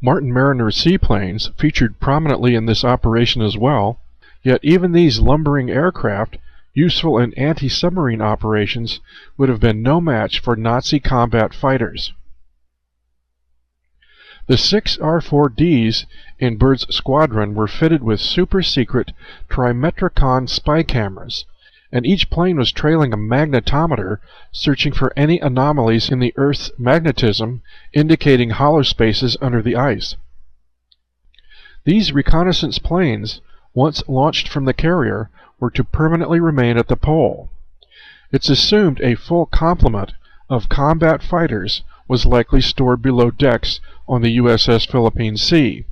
Martin Mariner seaplanes featured prominently in this operation as well, yet even these lumbering aircraft, useful in anti-submarine operations, would have been no match for Nazi combat fighters. The 6 R-4Ds in Byrd's squadron were fitted with super-secret trimetricon spy cameras, and each plane was trailing a magnetometer searching for any anomalies in the Earth's magnetism, indicating hollow spaces under the ice. These reconnaissance planes, once launched from the carrier, were to permanently remain at the pole. It's assumed a full complement of combat fighters was likely stored below decks on the USS Philippine Sea.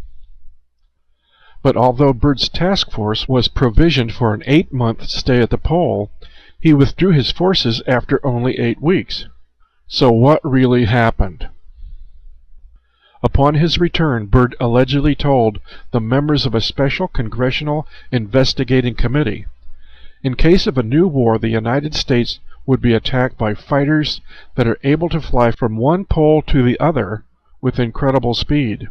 But although Byrd's task force was provisioned for an 8-month stay at the pole, he withdrew his forces after only 8 weeks. So what really happened? Upon his return, Byrd allegedly told the members of a special congressional investigating committee, "In case of a new war, the United States would be attacked by fighters that are able to fly from one pole to the other with incredible speed."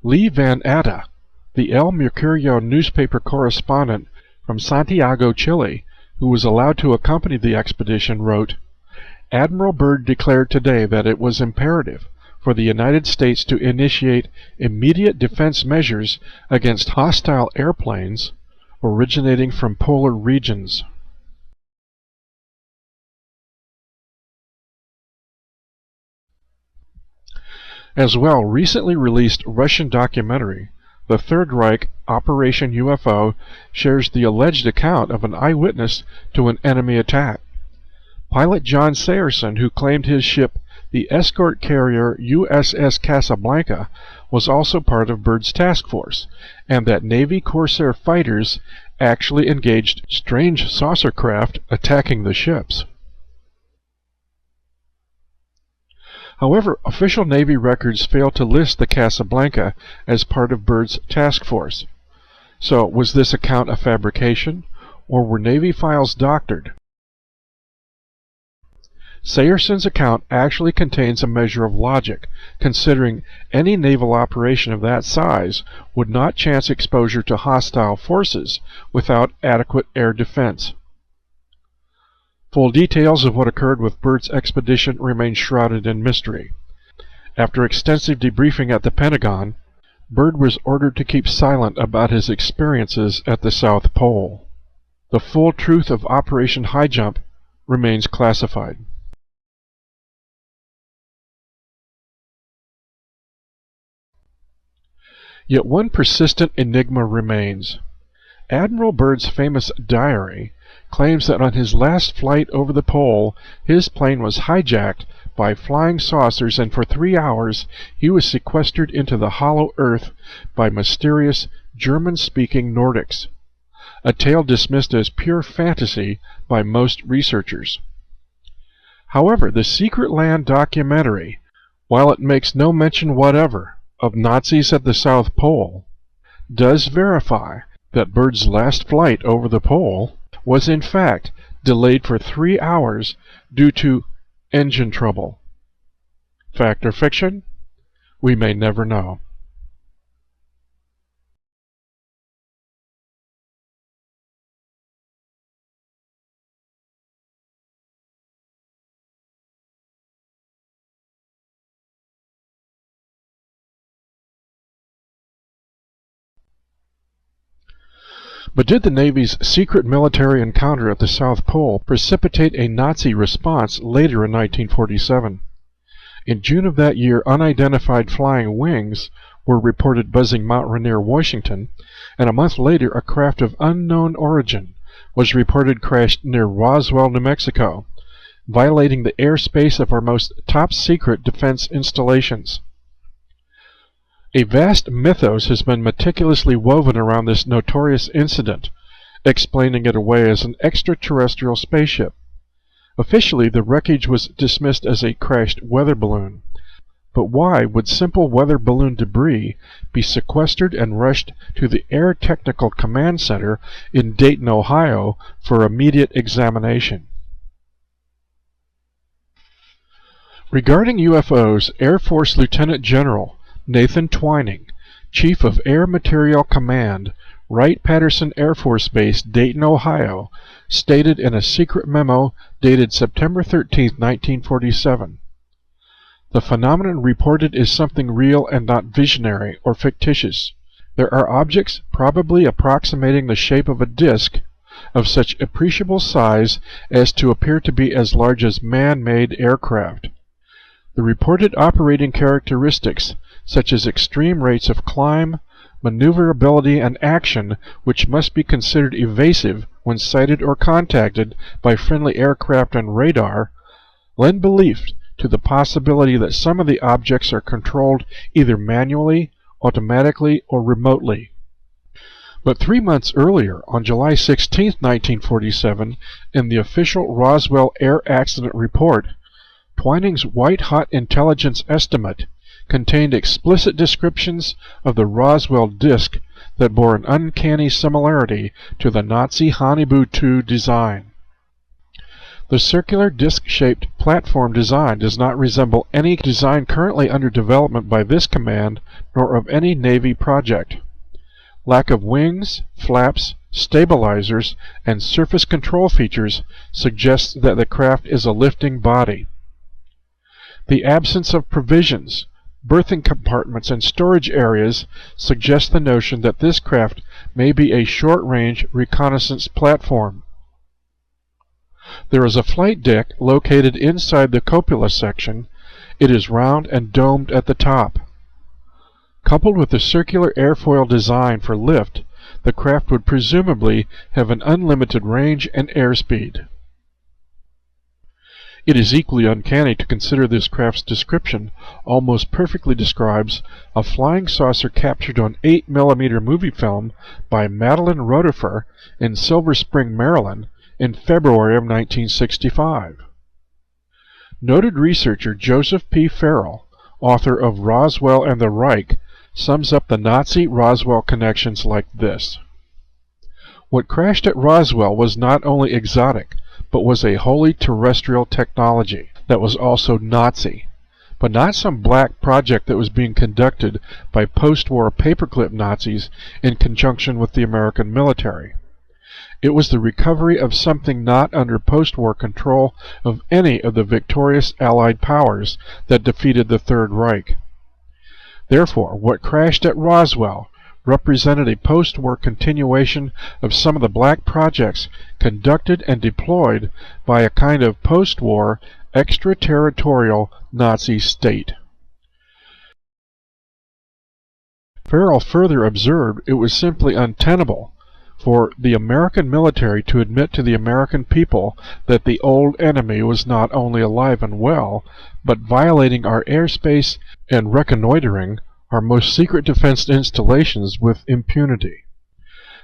Lee Van Atta, the El Mercurio newspaper correspondent from Santiago, Chile, who was allowed to accompany the expedition, wrote, "Admiral Byrd declared today that it was imperative for the United States to initiate immediate defense measures against hostile airplanes originating from polar regions." As well, recently released Russian documentary, The Third Reich Operation UFO, shares the alleged account of an eyewitness to an enemy attack. Pilot John Sayerson, who claimed his ship, the escort carrier USS Casablanca, was also part of Byrd's task force, and that Navy Corsair fighters actually engaged strange saucer craft attacking the ships. However, official Navy records fail to list the Casablanca as part of Byrd's task force. So, was this account a fabrication, or were Navy files doctored? Sayerson's account actually contains a measure of logic, considering any naval operation of that size would not chance exposure to hostile forces without adequate air defense. Full details of what occurred with Byrd's expedition remain shrouded in mystery. After extensive debriefing at the Pentagon, Byrd was ordered to keep silent about his experiences at the South Pole. The full truth of Operation Highjump remains classified. Yet one persistent enigma remains. Admiral Byrd's famous diary claims that on his last flight over the pole, his plane was hijacked by flying saucers, and for 3 hours he was sequestered into the hollow earth by mysterious German-speaking Nordics, a tale dismissed as pure fantasy by most researchers. However, the Secret Land documentary, while it makes no mention whatever of Nazis at the South Pole, does verify that Byrd's last flight over the pole was in fact delayed for 3 hours due to engine trouble. Fact or fiction? We may never know. But did the Navy's secret military encounter at the South Pole precipitate a Nazi response later in 1947? In June of that year, unidentified flying wings were reported buzzing Mount Rainier, Washington, and a month later a craft of unknown origin was reported crashed near Roswell, New Mexico, violating the airspace of our most top-secret defense installations. A vast mythos has been meticulously woven around this notorious incident, explaining it away as an extraterrestrial spaceship. Officially, the wreckage was dismissed as a crashed weather balloon. But why would simple weather balloon debris be sequestered and rushed to the Air Technical Command Center in Dayton, Ohio for immediate examination? Regarding UFOs, Air Force Lieutenant General Nathan Twining, Chief of Air Material Command, Wright-Patterson Air Force Base, Dayton, Ohio, stated in a secret memo dated September 13, 1947, "The phenomenon reported is something real and not visionary or fictitious. There are objects probably approximating the shape of a disk of such appreciable size as to appear to be as large as man-made aircraft. The reported operating characteristics, such as extreme rates of climb, maneuverability, and action, which must be considered evasive when sighted or contacted by friendly aircraft and radar, lend belief to the possibility that some of the objects are controlled either manually, automatically, or remotely." But 3 months earlier, on July 16, 1947, in the official Roswell Air Accident Report, Twining's white-hot intelligence estimate contained explicit descriptions of the Roswell disk that bore an uncanny similarity to the Nazi Haunebu II design. The circular disc-shaped platform design does not resemble any design currently under development by this command nor of any Navy project. Lack of wings, flaps, stabilizers, and surface control features suggests that the craft is a lifting body. The absence of provisions, berthing compartments, and storage areas suggests the notion that this craft may be a short-range reconnaissance platform. There is a flight deck located inside the cupola section. It is round and domed at the top. Coupled with the circular airfoil design for lift, the craft would presumably have an unlimited range and airspeed. It is equally uncanny to consider this craft's description almost perfectly describes a flying saucer captured on 8mm movie film by Madeline Rotifer in Silver Spring, Maryland in February of 1965. Noted researcher Joseph P. Farrell, author of Roswell and the Reich, sums up the Nazi-Roswell connections like this. What crashed at Roswell was not only exotic, but was a wholly terrestrial technology that was also Nazi, but not some black project that was being conducted by post-war paperclip Nazis in conjunction with the American military. It was the recovery of something not under post-war control of any of the victorious Allied powers that defeated the Third Reich. Therefore, what crashed at Roswell represented a post-war continuation of some of the black projects conducted and deployed by a kind of post-war extraterritorial Nazi state. Farrell further observed it was simply untenable for the American military to admit to the American people that the old enemy was not only alive and well, but violating our airspace and reconnoitering our most secret defense installations with impunity.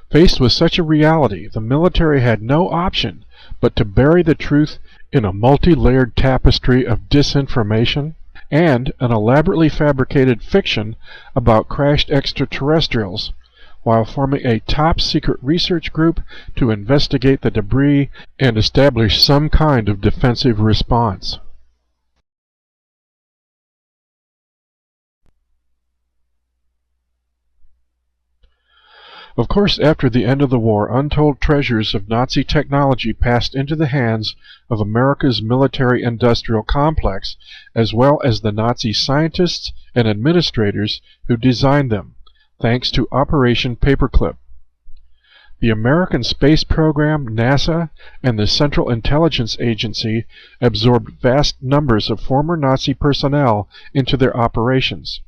Faced with such a reality, the military had no option but to bury the truth in a multi-layered tapestry of disinformation and an elaborately fabricated fiction about crashed extraterrestrials, while forming a top-secret research group to investigate the debris and establish some kind of defensive response. Of course, after the end of the war, untold treasures of Nazi technology passed into the hands of America's military-industrial complex, as well as the Nazi scientists and administrators who designed them, thanks to Operation Paperclip. The American space program, NASA, and the Central Intelligence Agency absorbed vast numbers of former Nazi personnel into their operations.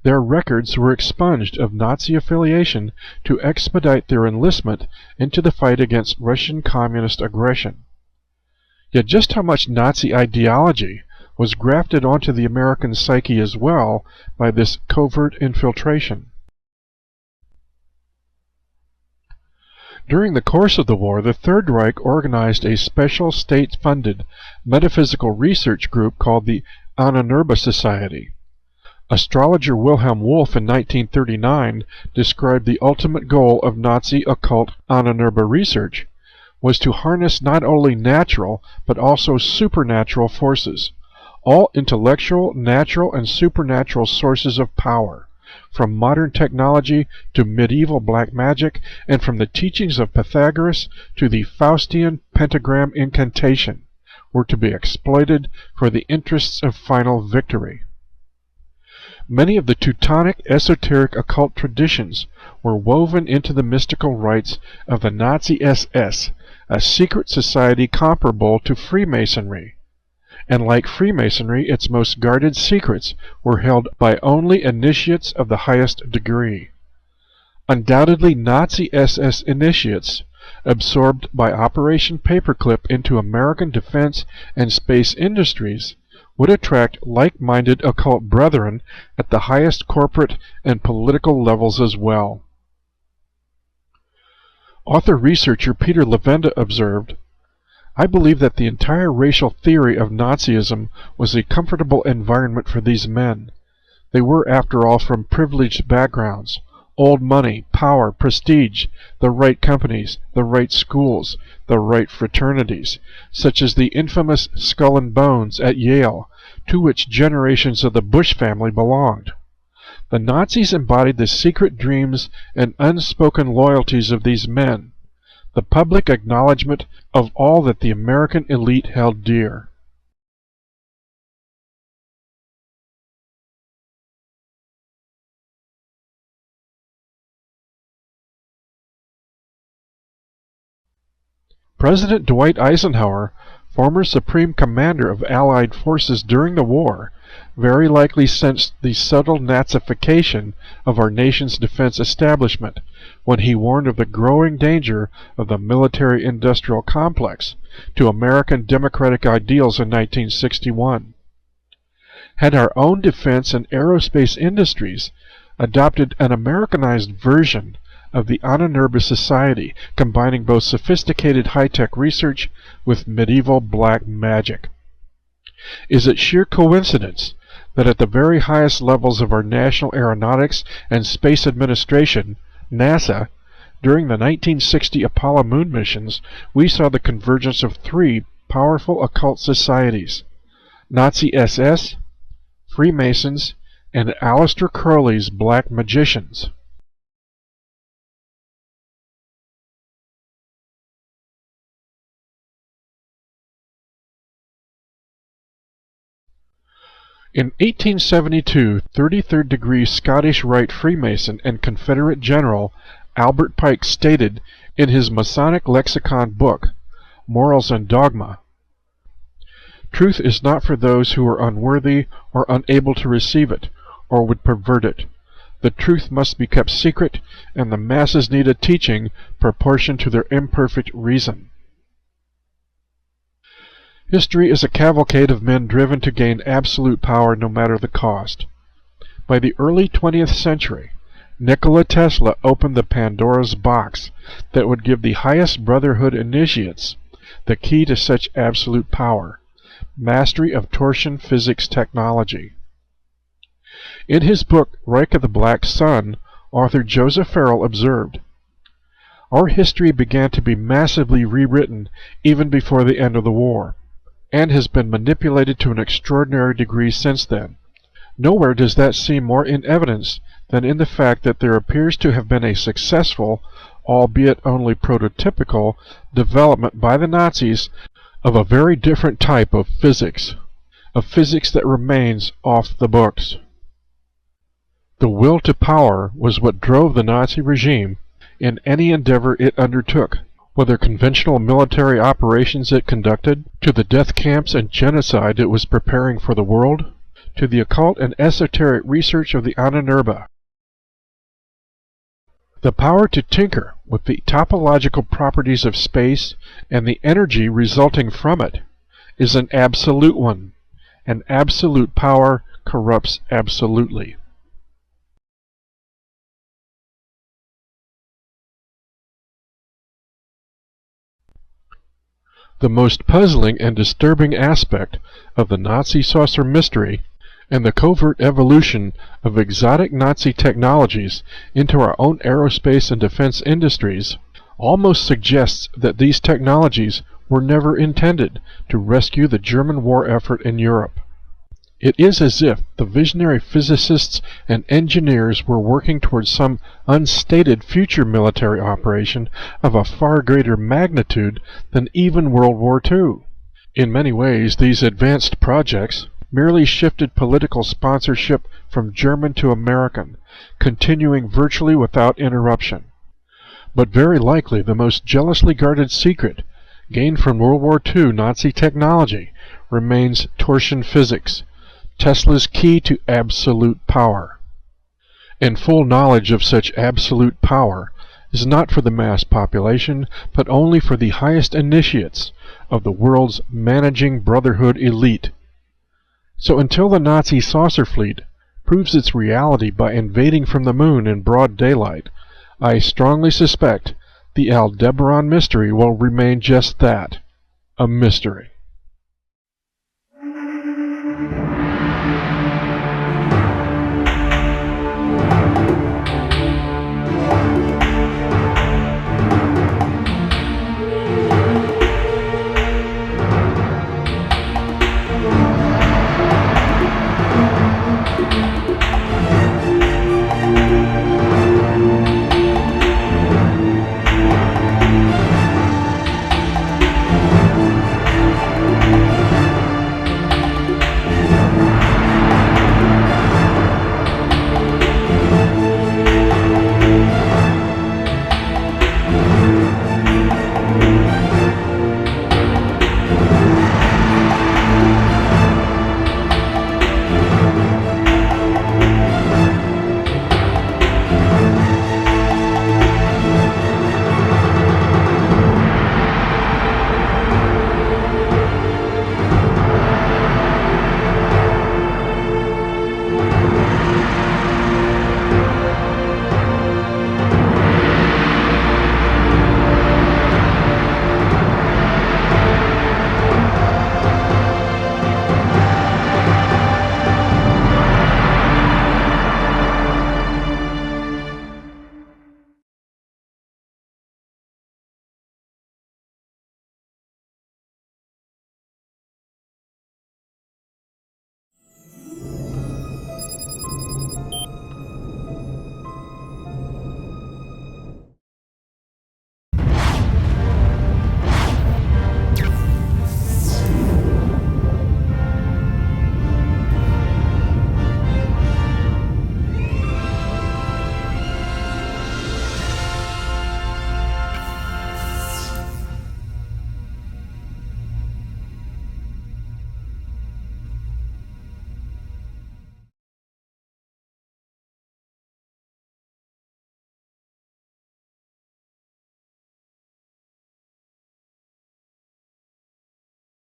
Their records were expunged of Nazi affiliation to expedite their enlistment into the fight against Russian communist aggression. Yet just how much Nazi ideology was grafted onto the American psyche as well by this covert infiltration? During the course of the war, the Third Reich organized a special state-funded metaphysical research group called the Ahnenerbe Society. Astrologer Wilhelm Wolff in 1939 described the ultimate goal of Nazi occult Ahnenerbe research was to harness not only natural but also supernatural forces, all intellectual, natural, and supernatural sources of power, from modern technology to medieval black magic, and from the teachings of Pythagoras to the Faustian pentagram incantation, were to be exploited for the interests of final victory. Many of the Teutonic esoteric occult traditions were woven into the mystical rites of the Nazi SS, a secret society comparable to Freemasonry. And like Freemasonry, its most guarded secrets were held by only initiates of the highest degree. Undoubtedly, Nazi SS initiates, absorbed by Operation Paperclip into American defense and space industries, would attract like-minded occult brethren at the highest corporate and political levels as well. Author-researcher Peter Levenda observed, I believe that the entire racial theory of Nazism was a comfortable environment for these men. They were, after all, from privileged backgrounds. Old money, power, prestige, the right companies, the right schools, the right fraternities, such as the infamous Skull and Bones at Yale, to which generations of the Bush family belonged. The Nazis embodied the secret dreams and unspoken loyalties of these men, the public acknowledgement of all that the American elite held dear. President Dwight Eisenhower, former Supreme Commander of Allied forces during the war, very likely sensed the subtle Nazification of our nation's defense establishment when he warned of the growing danger of the military-industrial complex to American democratic ideals in 1961. Had our own defense and aerospace industries adopted an Americanized version of the Ahnenerbe Society, combining both sophisticated high-tech research with medieval black magic? Is it sheer coincidence that at the very highest levels of our National Aeronautics and Space Administration, NASA, during the 1960 Apollo moon missions, we saw the convergence of three powerful occult societies: Nazi SS, Freemasons, and Aleister Crowley's Black Magicians? In 1872, 33rd degree Scottish Rite Freemason and Confederate General Albert Pike stated in his Masonic lexicon book, Morals and Dogma, "Truth is not for those who are unworthy or unable to receive it, or would pervert it. The truth must be kept secret, and the masses need a teaching proportioned to their imperfect reason." History is a cavalcade of men driven to gain absolute power no matter the cost. By the early 20th century, Nikola Tesla opened the Pandora's box that would give the highest brotherhood initiates the key to such absolute power: mastery of torsion physics technology. In his book Reich of the Black Sun, author Joseph Farrell observed, "Our history began to be massively rewritten even before the end of the war, and has been manipulated to an extraordinary degree since then. Nowhere does that seem more in evidence than in the fact that there appears to have been a successful, albeit only prototypical, development by the Nazis of a very different type of physics that remains off the books." The will to power was what drove the Nazi regime in any endeavor it undertook, whether conventional military operations it conducted, to the death camps and genocide it was preparing for the world, to the occult and esoteric research of the Ahnenerbe. The power to tinker with the topological properties of space and the energy resulting from it is an absolute one, and absolute power corrupts absolutely. The most puzzling and disturbing aspect of the Nazi saucer mystery and the covert evolution of exotic Nazi technologies into our own aerospace and defense industries almost suggests that these technologies were never intended to rescue the German war effort in Europe. It is as if the visionary physicists and engineers were working towards some unstated future military operation of a far greater magnitude than even World War II. In many ways, these advanced projects merely shifted political sponsorship from German to American, continuing virtually without interruption. But very likely the most jealously guarded secret gained from World War II Nazi technology remains torsion physics, Tesla's key to absolute power. And full knowledge of such absolute power is not for the mass population, but only for the highest initiates of the world's managing brotherhood elite. So until the Nazi saucer fleet proves its reality by invading from the moon in broad daylight, I strongly suspect the Aldebaran mystery will remain just that, a mystery.